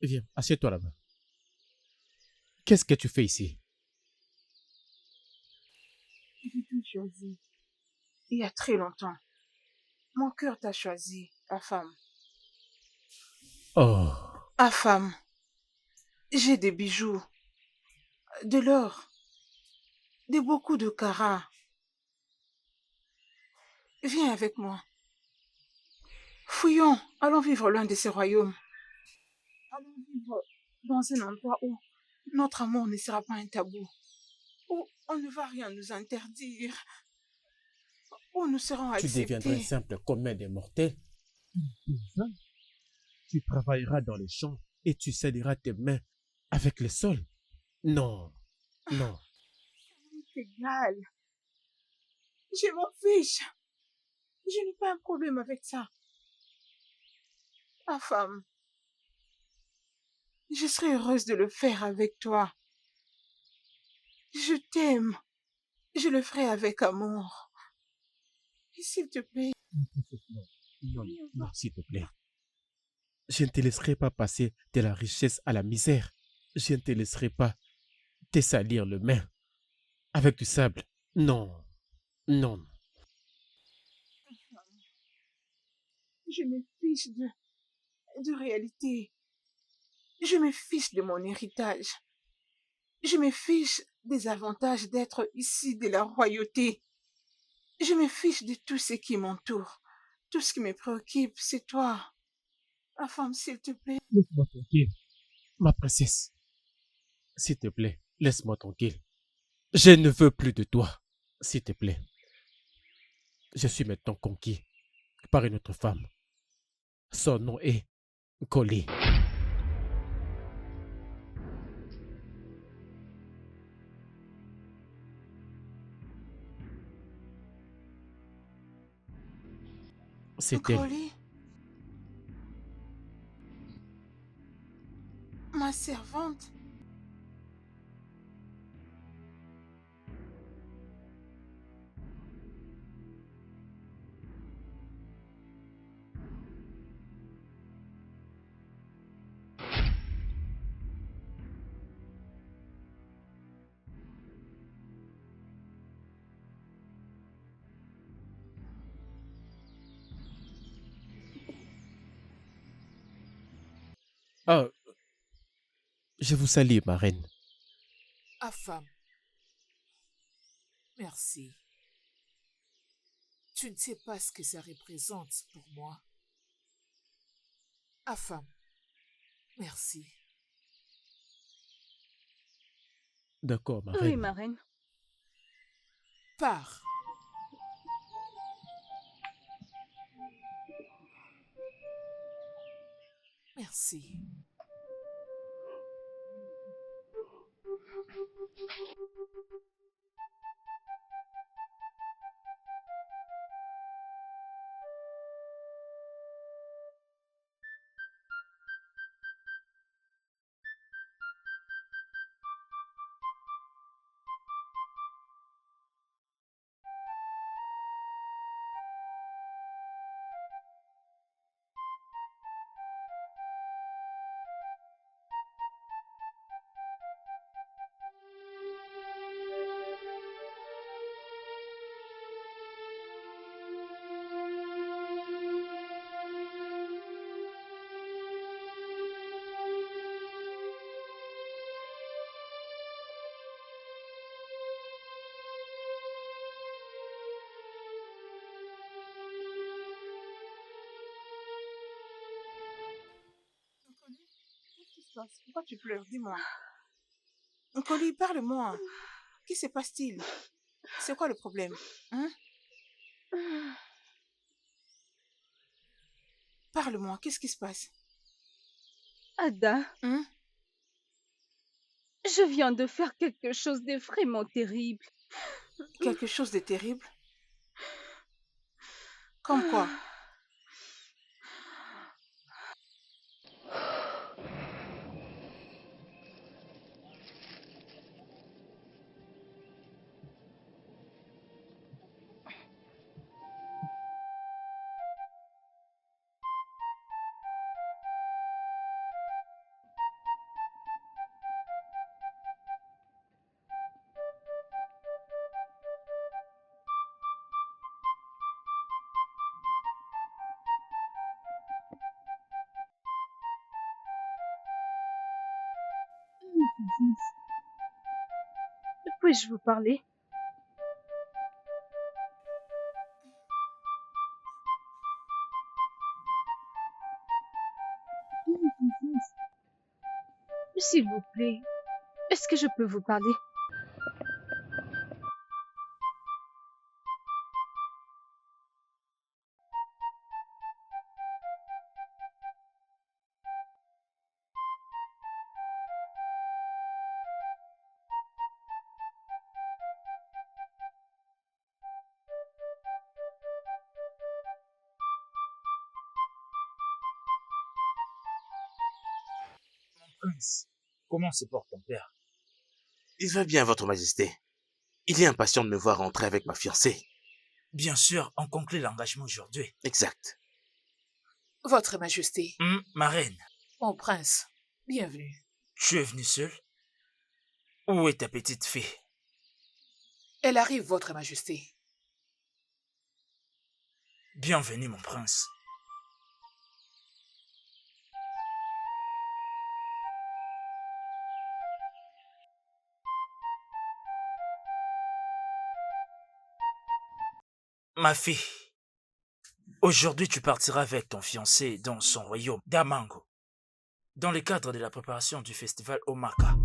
Viens, assieds-toi là-bas. Qu'est-ce que tu fais ici? Je t'ai choisi. Il y a très longtemps. Mon cœur t'a choisi, la femme. Oh, Ah, femme, j'ai des bijoux, de l'or, beaucoup de carats. Viens avec moi. Fouillons, allons vivre l'un de ces royaumes. Allons vivre dans un endroit où notre amour ne sera pas un tabou, où on ne va rien nous interdire, où nous serons tu deviendras un acceptés. simple commun des mortels. Tu travailleras dans les champs et tu scelleras tes mains avec le sol. Non, non. C'est égal. Je m'en fiche. Je n'ai pas un problème avec ça. Ma femme, je serai heureuse de le faire avec toi. Je t'aime. Je le ferai avec amour. Et s'il te plaît. Non, non, s'il te plaît. Je ne te laisserai pas passer de la richesse à la misère. Je ne te laisserai pas te salir le main avec du sable. Non, non. Je me fiche de réalité. Je me fiche de mon héritage. Je me fiche des avantages d'être ici de la royauté. Je me fiche de tout ce qui m'entoure. Tout ce qui me préoccupe, c'est toi. Ma femme, s'il te plaît. Laisse-moi tranquille, ma princesse. S'il te plaît, laisse-moi tranquille. Je ne veux plus de toi. S'il te plaît. Je suis maintenant conquis par une autre femme. Son nom est Collie. C'est elle. Collie, ma servante. Ah, je vous salue, ma reine. Ah, femme, merci. Tu ne sais pas ce que ça représente pour moi. Ah, femme, merci. D'accord, ma Oui, reine. ma reine. Pars. Merci. passe? Pourquoi tu pleures? Dis-moi. Nkoli, parle-moi. Qu'est-ce qui se passe-t-il? C'est quoi le problème? Hein? Parle-moi, qu'est-ce qui se passe? Ada, Hein? je viens de faire quelque chose de vraiment terrible. Quelque chose de terrible? Comme quoi? Puis-je vous parler? S'il vous plaît, est-ce que je peux vous parler? Prince, comment se porte ton père? Il va bien, Votre Majesté. Il est impatient de me voir rentrer avec ma fiancée. Bien sûr, on conclut l'engagement aujourd'hui. Exact. Votre Majesté. Ma reine. Mon prince, bienvenue. Tu es venu seul? Où est ta petite fille? Elle arrive, Votre Majesté. Bienvenue, mon prince. Ma fille, aujourd'hui tu partiras avec ton fiancé dans son royaume d'Amango, dans le cadre de la préparation du festival Omaka.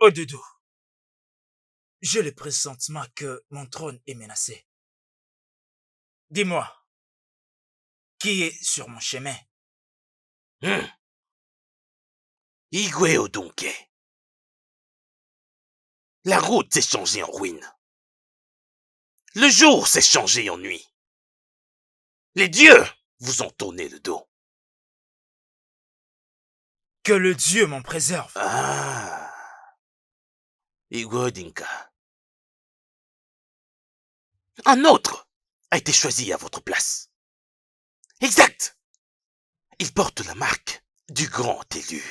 Odoudou, j'ai le pressentiment que mon trône est menacé. Dis-moi, qui est sur mon chemin? Igwe Odonke. La route s'est changée en ruine. Le jour s'est changé en nuit. Les dieux vous ont tourné le dos. Que le Dieu m'en préserve. Ah. Igwe Odinka. Un autre a été choisi à votre place. Exact. Il porte la marque du grand élu.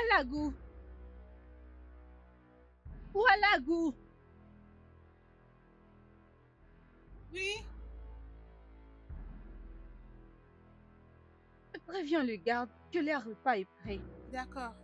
Walagu. Walagu. Oui. Préviens le garde que leur repas est prêt. D'accord.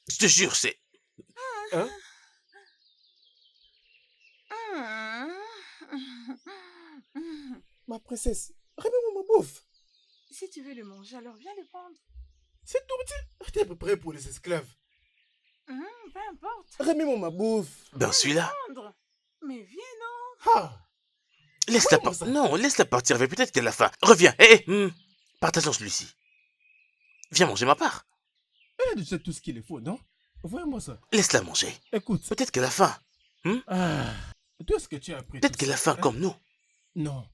Je te jure, c'est... Hein? Ma princesse, remets-moi ma bouffe. Si tu veux le manger, alors viens le prendre. C'est tout, t'es à peu près pour les esclaves. Peu importe. Remets-moi ma bouffe. Ben celui-là. Prendre. Mais viens, non. Ah, Laisse-la Non, laisse-la partir, mais peut-être qu'elle a faim. Reviens, hé, partageons celui-ci. Viens manger ma part. elle a déjà tout ce qu'il lui faut, non? Voyez-moi ça. Laisse-la manger. Écoute. Peut-être qu'elle a faim. Tout ce que tu as appris. Peut-être qu'elle a faim comme nous. Non.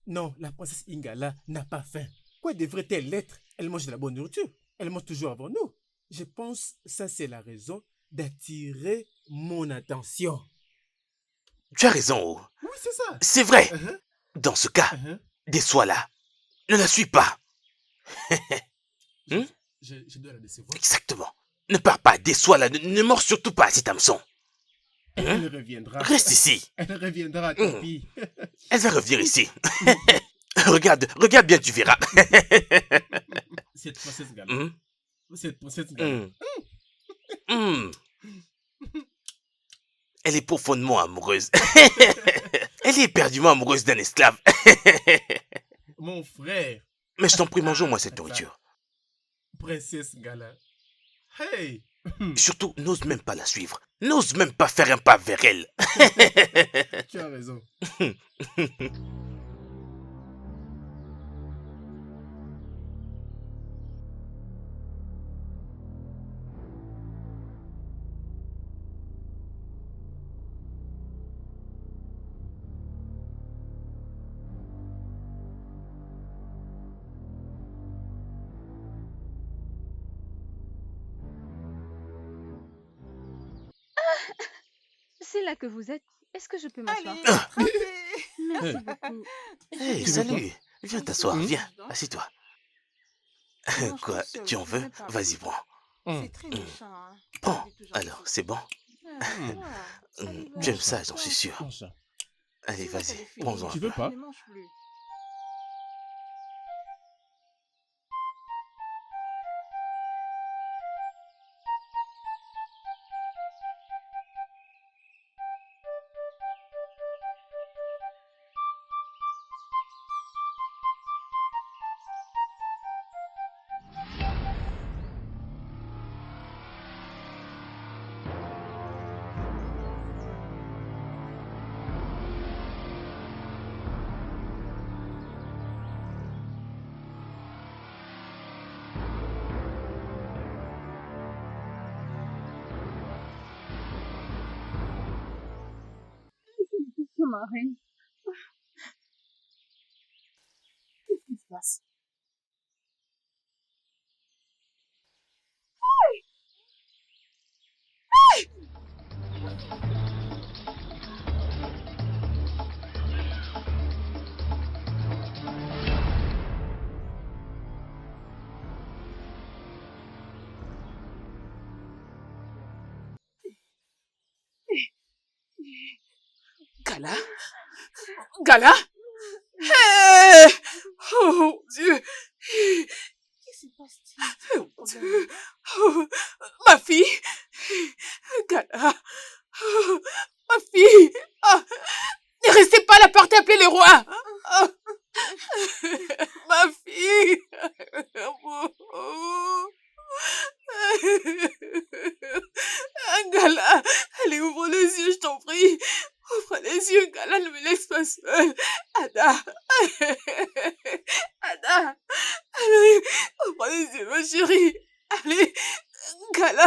Non, la princesse Ingala n'a pas faim. Quoi devrait-elle l'être? Elle mange de la bonne nourriture. Elle mange toujours avant nous. Je pense que ça, c'est la raison d'attirer mon attention. Tu as raison, Oh. Oui, c'est ça. C'est vrai. Dans ce cas, déçois-la. Ne la suis pas. Je dois la décevoir. Exactement. Ne pars pas, déçois-la. Ne mords surtout pas cet hameçon. Elle reviendra. Reste ici. Elle reviendra, Tapi. Elle va revenir ici. regarde bien, tu verras. Cette princesse Gala. Cette princesse Gala. Elle est profondément amoureuse. Elle est éperdument amoureuse d'un esclave. Mon frère. Mais je t'en prie, mangeons-moi cette nourriture. Princesse Gala. Hey! Surtout, n'ose même pas la suivre. N'ose même pas faire un pas vers elle. Tu as raison. C'est là que vous êtes. Est-ce que je peux m'asseoir? Merci beaucoup. Hey, salut. Viens t'asseoir, viens. Assieds-toi. Quoi, tu en veux? Vas-y, prends. C'est très méchant. Prends. Alors, c'est bon? J'aime ça, j'en suis sûr. Allez, vas-y, prends-en. Tu veux pas? Ma reine. passe. Gala? Gala? Hey! Oh mon Dieu! Qu'est-ce qui se passe-t-il? Oh mon Dieu! Oh, ma fille! Gala! Oh, ma fille! Ah, ne restez pas là par terre, appelez les rois! Ah, ma fille! Gala! Allez, ouvre les yeux, je t'en prie! Ouvre les yeux, Gala, ne me laisse pas seule! Ada! Ada! Allez, ouvre les yeux, ma chérie! Allez, Gala!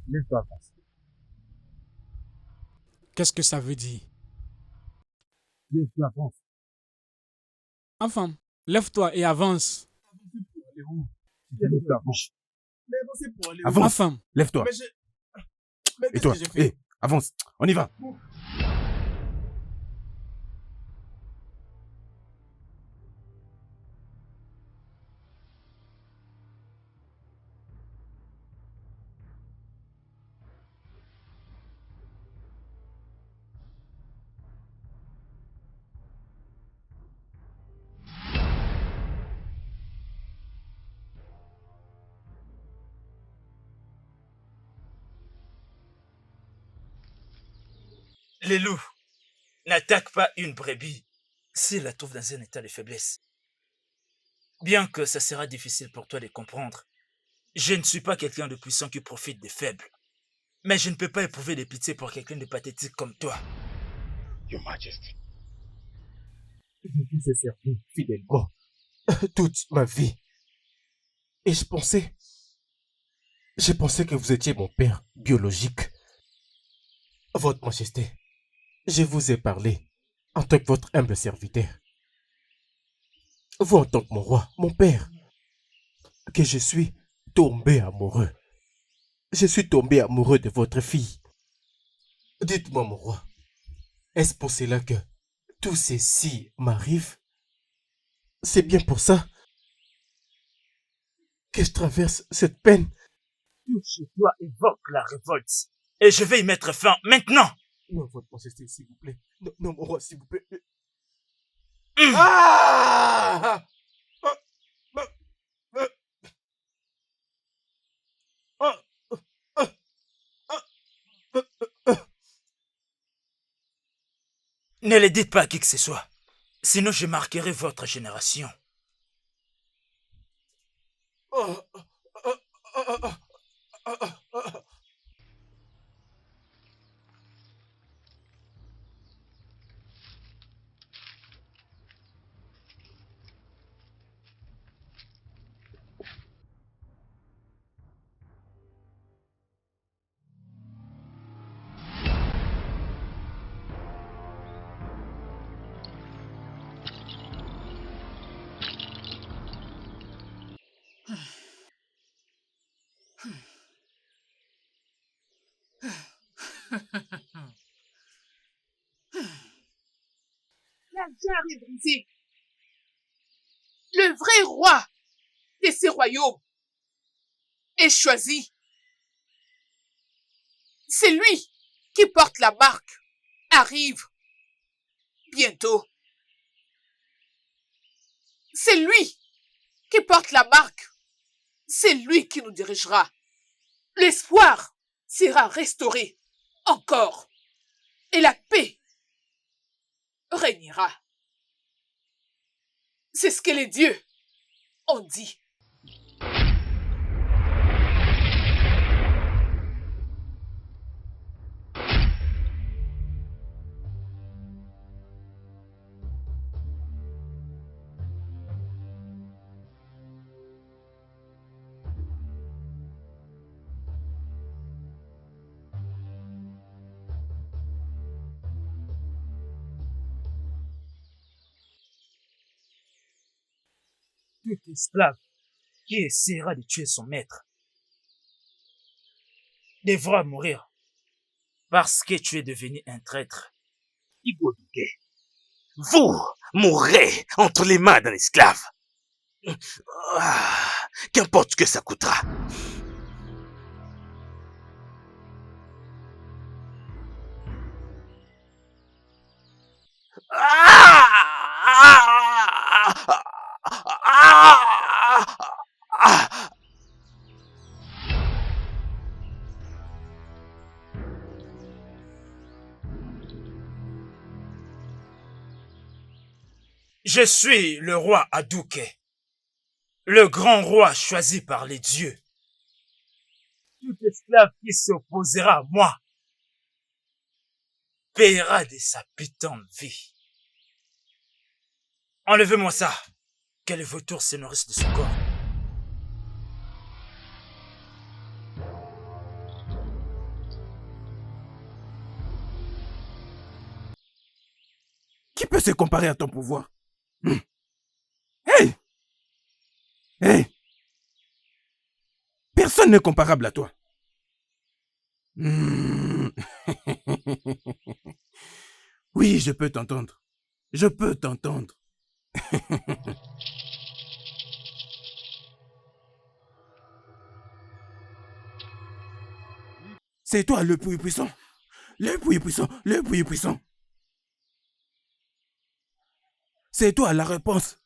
Lève-toi, avance. Qu'est-ce que ça veut dire? Lève-toi, avance. Enfant, lève-toi et avance. Lève-toi, avance. Mais avancez pour aller où? Avance. Enfant, Lève-toi. Mais Et qu'est-ce toi, que j'ai fait? avance. On y va. Les loups n'attaquent pas une brebis s'ils la trouvent dans un état de faiblesse. Bien que ça sera difficile pour toi de comprendre, je ne suis pas quelqu'un de puissant qui profite des faibles. Mais je ne peux pas éprouver de pitié pour quelqu'un de pathétique comme toi. Your Majesty. Je vous ai servi fidèlement toute ma vie. Et je pensais que vous étiez mon père biologique. Votre Majesté, je vous ai parlé en tant que votre humble serviteur. Vous en tant que mon roi, mon père, que je suis tombé amoureux. Je suis tombé amoureux de votre fille. Dites-moi, mon roi, est-ce pour cela que tout ceci m'arrive? C'est bien pour ça que je traverse cette peine. Tout chez toi évoque la révolte. Et je vais y mettre fin maintenant. Non, votre majesté, s'il vous plaît. Non, non, mon roi, s'il vous plaît. Ah! Ne le dites pas à qui que ce soit. Sinon, je marquerai votre génération. La jarre est brisée. Le vrai roi de ces royaumes est choisi. C'est lui qui porte la marque. Arrive bientôt. C'est lui qui porte la marque. C'est lui qui nous dirigera. L'espoir sera restauré encore. Et la paix régnera. C'est ce que les dieux ont dit. Tout esclave qui essaiera de tuer son maître devra mourir parce que tu es devenu un traître. Igwe Dunke, vous mourrez entre les mains d'un esclave. Qu'importe ce que ça coûtera. Je suis le roi Aduke, le grand roi choisi par les dieux. Tout esclave qui s'opposera à moi paiera de sa putain de vie. Enlevez-moi ça, que les vautours se nourrissent de son corps. Qui peut se comparer à ton pouvoir? Hey! Hey! Personne n'est comparable à toi. Oui, je peux t'entendre. Je peux t'entendre. C'est toi le plus puissant. Le plus puissant. Le plus puissant. C'est toi la réponse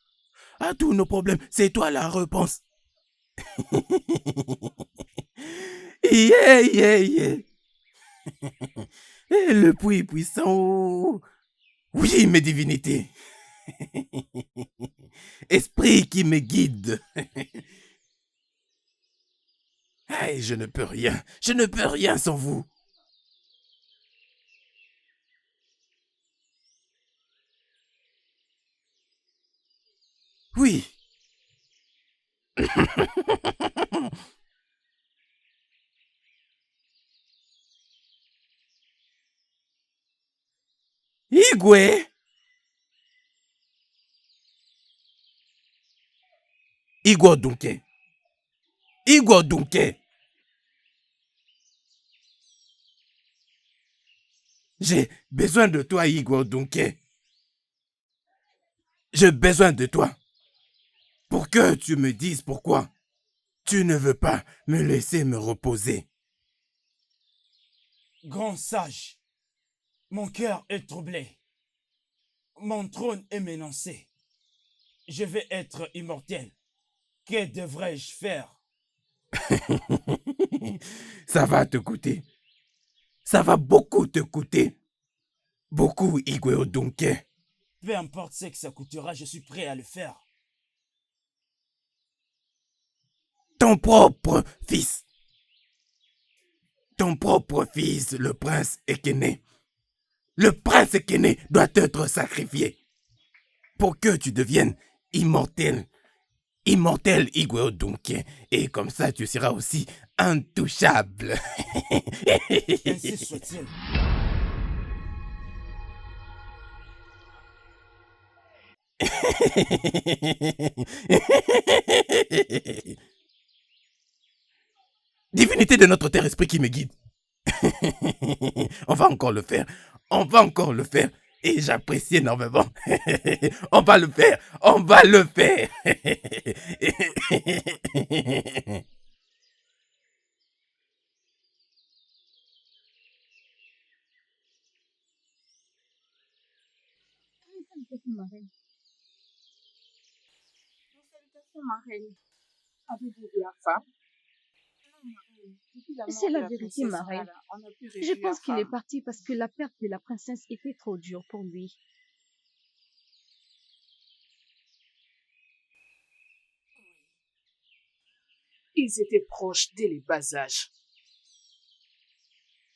à tous nos problèmes. C'est toi la réponse. Yeah, yeah, yeah. Et le plus puissant. Oui, mes divinités. Esprit qui me guide. Hey, je ne peux rien. Je ne peux rien sans vous. Oui. Igwe. Igwe Dunke. Igwe Dunke. J'ai besoin de toi, Igwe Dunke. J'ai besoin de toi. Pour que tu me dises pourquoi tu ne veux pas me laisser me reposer. Grand sage, mon cœur est troublé. Mon trône est menacé. Je vais être immortel. Que devrais-je faire? Ça va te coûter. Ça va beaucoup te coûter. Beaucoup, Igwe Dunke. Peu importe ce que ça coûtera, je suis prêt à le faire. Ton propre fils. Ton propre fils, le prince Ekene. Le prince Ekene doit être sacrifié pour que tu deviennes immortel. Immortel Igwe Dunke. Et comme ça, tu seras aussi intouchable. Ainsi soit-il. Divinité de notre terre, esprit qui me guide. On va encore le faire. On va encore le faire. Et j'apprécie énormément. On va le faire. On va le faire. Salutations, ma reine. Avez-vous vu la femme? C'est la vérité, ma reine. Je pense qu'il est parti parce que la perte de la princesse était trop dure pour lui. Ils étaient proches dès les bas âges.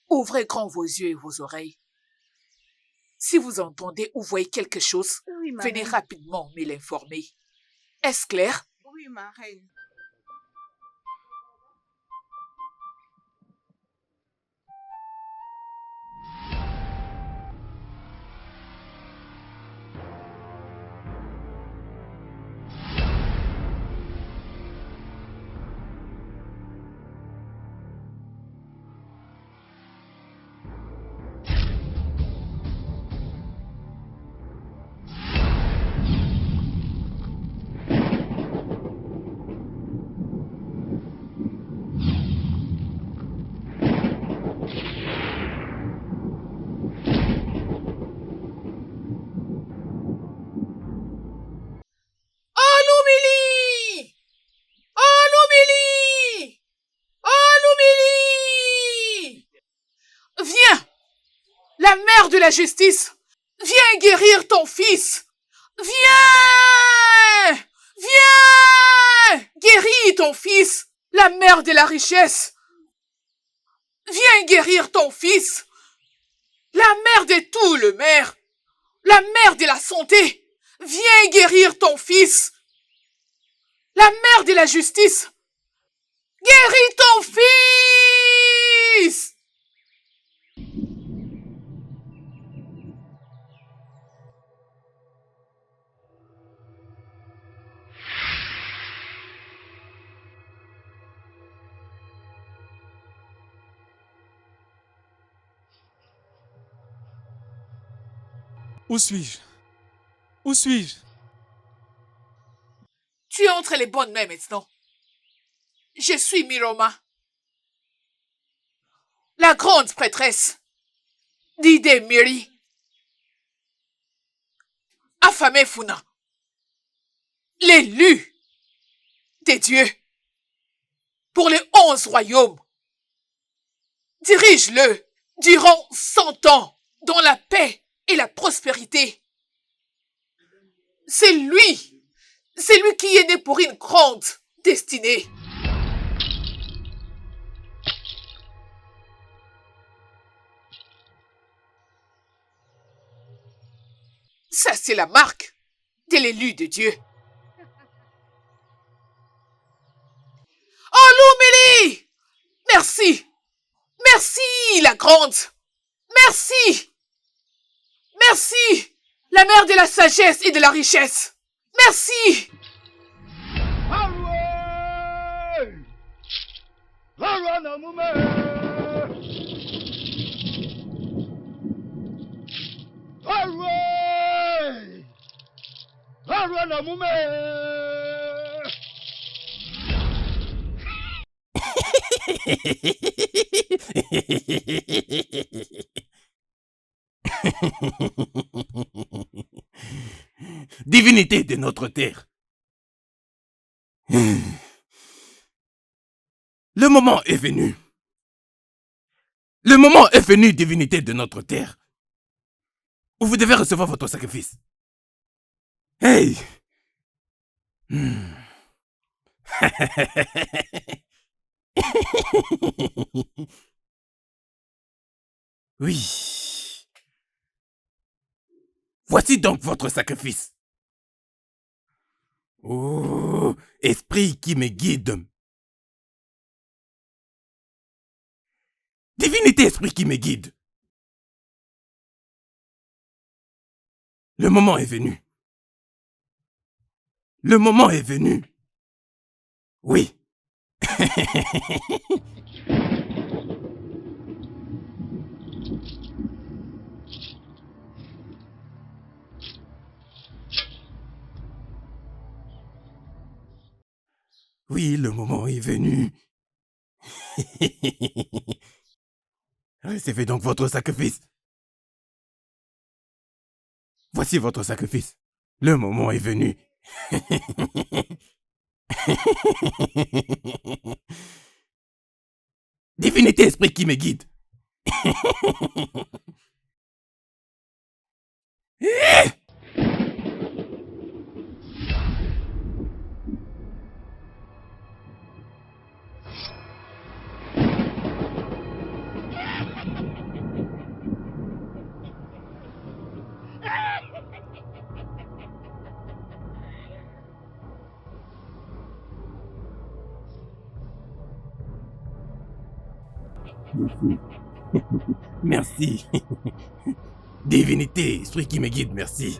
Ouvrez grand vos yeux et vos oreilles. Si vous entendez ou voyez quelque chose, Oui, ma venez reine. rapidement me l'informer. Est-ce clair? Oui, ma reine. Alumili! Alumili! Alumili! Viens! La mère de la justice! Viens guérir ton fils! Viens! Viens! Guéris ton fils! La mère de la richesse! Viens guérir ton fils! La mère de tout le maire! La mère de la santé! Viens guérir ton fils! La mère de la justice! Guéris ton fils! Où suis-je? Où suis-je? Tu es entre les bonnes mains maintenant. Je suis Miroma, la grande prêtresse d'Ide Miri, affamée Funa, l'élu des dieux pour les 11 royaumes. Dirige-le durant 100 ans dans la paix et la prospérité. C'est lui qui est né pour une grande destinée. Ça, c'est la marque de l'élu de Dieu. Oh, Lumili! Merci! Merci, la grande! Merci! Merci! La mère de la sagesse et de la richesse! Merci! Divinité de notre terre. Le moment est venu. Le moment est venu, divinité de notre terre, où vous devez recevoir votre sacrifice. Hey! Oui. Voici donc votre sacrifice. Oh, esprit qui me guide. Divinité, esprit qui me guide. Le moment est venu. Le moment est venu. Oui. Oui, le moment est venu. Recevez donc votre sacrifice. Voici votre sacrifice. Le moment est venu. Divinité, esprit qui me guide. Merci. Divinité, esprit qui me guide, merci.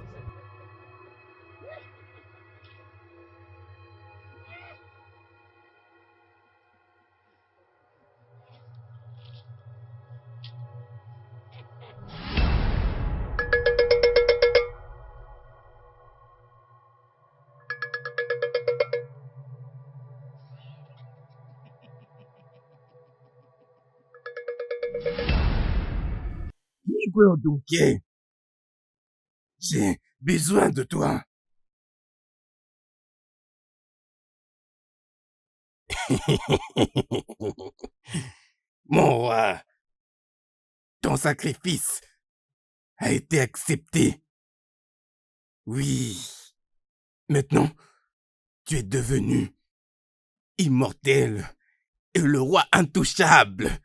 J'ai besoin de toi. Mon roi, ton sacrifice a été accepté. Oui. Maintenant, tu es devenu immortel et le roi intouchable.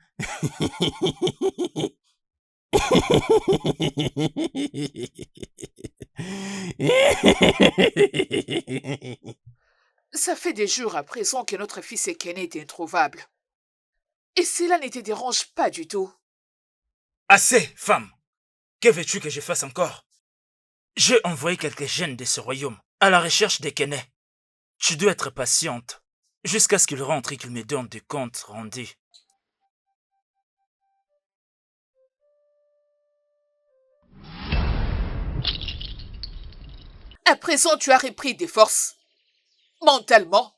Ça fait des jours à présent que notre fils Ekene est introuvable. Et cela ne te dérange pas du tout. Assez, femme. Que veux-tu que je fasse encore? J'ai envoyé quelques jeunes de ce royaume à la recherche d'Ekene. Tu dois être patiente jusqu'à ce qu'il rentre et qu'il me donne des comptes rendus. À présent, tu as repris des forces, mentalement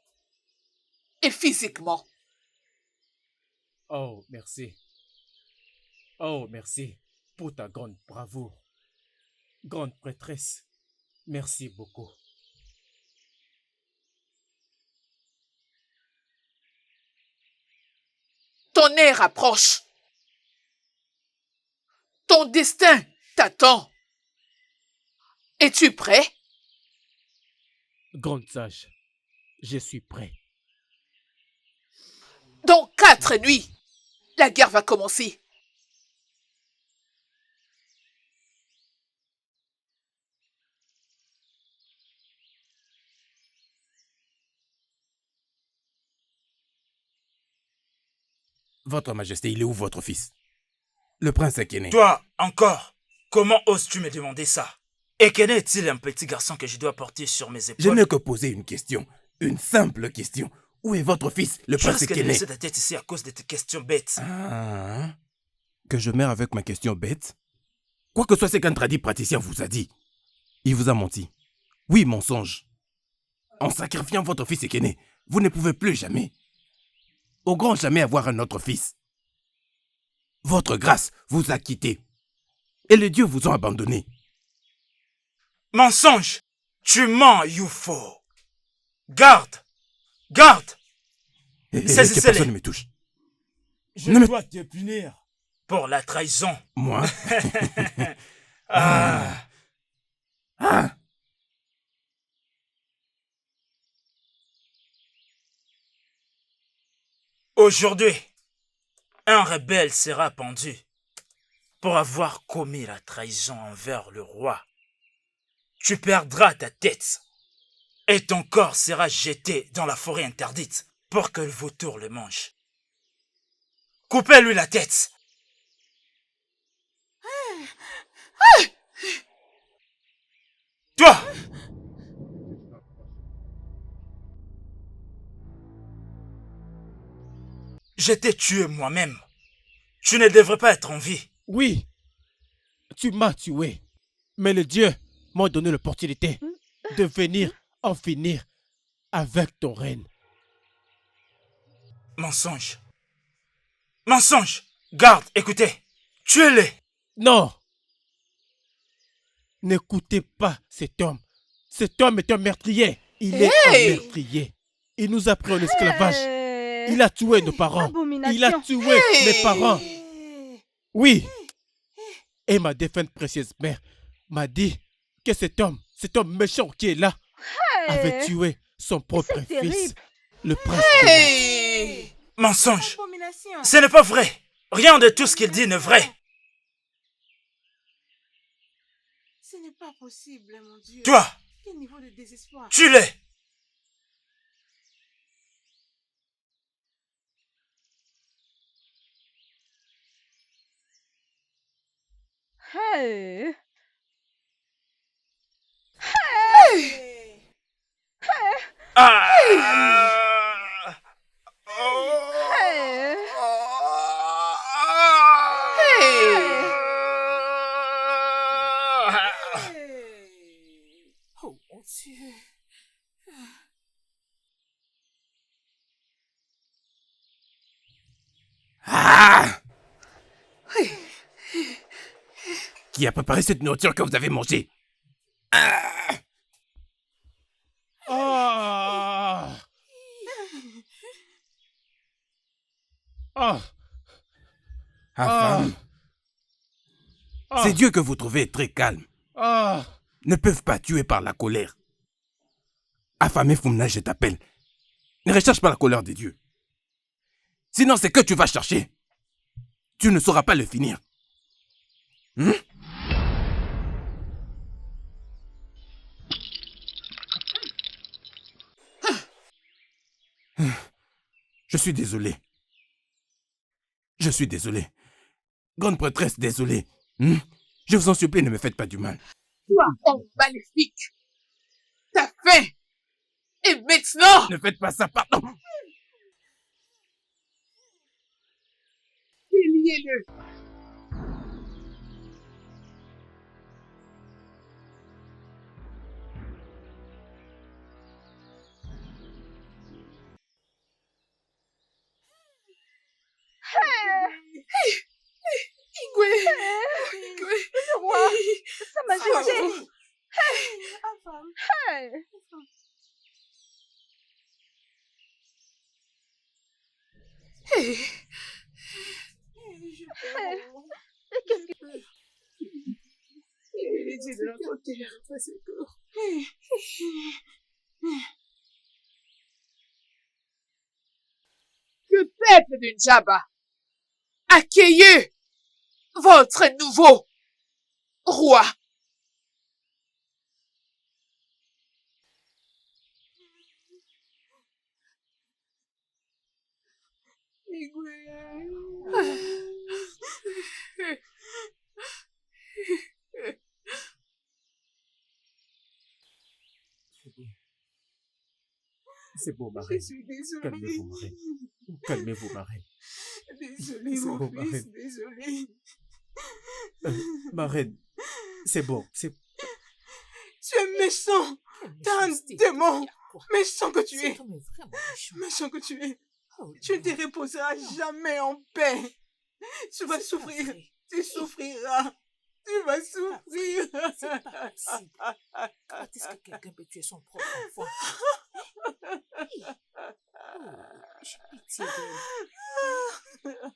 et physiquement. Oh, merci. Oh, merci pour ta grande bravoure. Grande prêtresse, merci beaucoup. Ton heure approche. Ton destin t'attend. Es-tu prêt? Grande sage, je suis prêt. Dans 4 nuits, la guerre va commencer. Votre Majesté, il est où votre fils? Le prince Ekene. Toi, encore, comment oses-tu me demander ça? Ekene est-il un petit garçon que je dois porter sur mes épaules? Je n'ai que posé une question. Une simple question. Où est votre fils, le prince Ekene? Je risque de laisser ta tête ici à cause de tes questions bêtes. Ah, que je meurs avec ma question bête? Quoi que soit ce qu'un tradit praticien vous a dit, il vous a menti. Oui, mensonge. En sacrifiant votre fils Ekene, vous ne pouvez plus jamais, au grand jamais, avoir un autre fils. Votre grâce vous a quitté. Et les dieux vous ont abandonné. Mensonge! Tu mens, Yufo! Garde! Garde! Que personne ne me touche. Je dois te punir pour la trahison. Moi? Ah! Aujourd'hui, un rebelle sera pendu pour avoir commis la trahison envers le roi. Tu perdras ta tête et ton corps sera jeté dans la forêt interdite pour que le vautour le mange. Coupez-lui la tête. Toi! Je t'ai tué moi-même. Tu ne devrais pas être en vie. Oui, tu m'as tué. Mais les dieux m'ont donné l'opportunité de venir en finir avec ton règne. Mensonge. Mensonge. Garde, écoutez. Tuez-les. Non. N'écoutez pas cet homme. Cet homme est un meurtrier. Il est un meurtrier. Il nous a pris en esclavage. Il a tué nos parents. Il a tué mes parents. Oui. Et ma défunte précieuse mère m'a dit que cet homme méchant qui est là, avait tué son propre fils, le prince. Mensonge. Ce n'est pas vrai. Rien de tout ce qu'il dit n'est vrai. Ce n'est pas possible, mon Dieu. Toi, Quel niveau de désespoir. tue-les. Hey. Oh mon Dieu. Qui a préparé cette nourriture que vous avez mangée? Femme. C'est Dieu que vous trouvez très calme. Ne peuvent pas tuer par la colère. Affamé Fumna, je t'appelle. Ne recherche pas la colère de Dieu. Sinon, c'est que tu vas chercher. Tu ne sauras pas le finir. Je suis désolé. Je suis désolé. Grande prêtresse, désolé. Je vous en supplie, ne me faites pas du mal. Toi, homme maléfique. T'as faim. Et maintenant... Ne faites pas ça, pardon. Déliez-le. Le roi, Sa Majesté. Qu'est-ce que... Les dieux de notre terre, fais secours. Le peuple de Njaba, accueillez votre nouveau roi. C'est beau, Marie. Je suis désolée. Calmez-vous, Marie. Calmez-vous, Marie. Désolée, C'est mon bon, fils, Marie. désolée. Marie, c'est bon. Tu es méchant. T'es un démon. Méchant que tu es. Méchant que tu es. Tu ne te reposeras jamais en paix. Tu vas souffrir. Tu souffriras. Tu vas souffrir. C'est pas possible. Comment est-ce que quelqu'un peut tuer son propre enfant? J'ai pitié d'elle.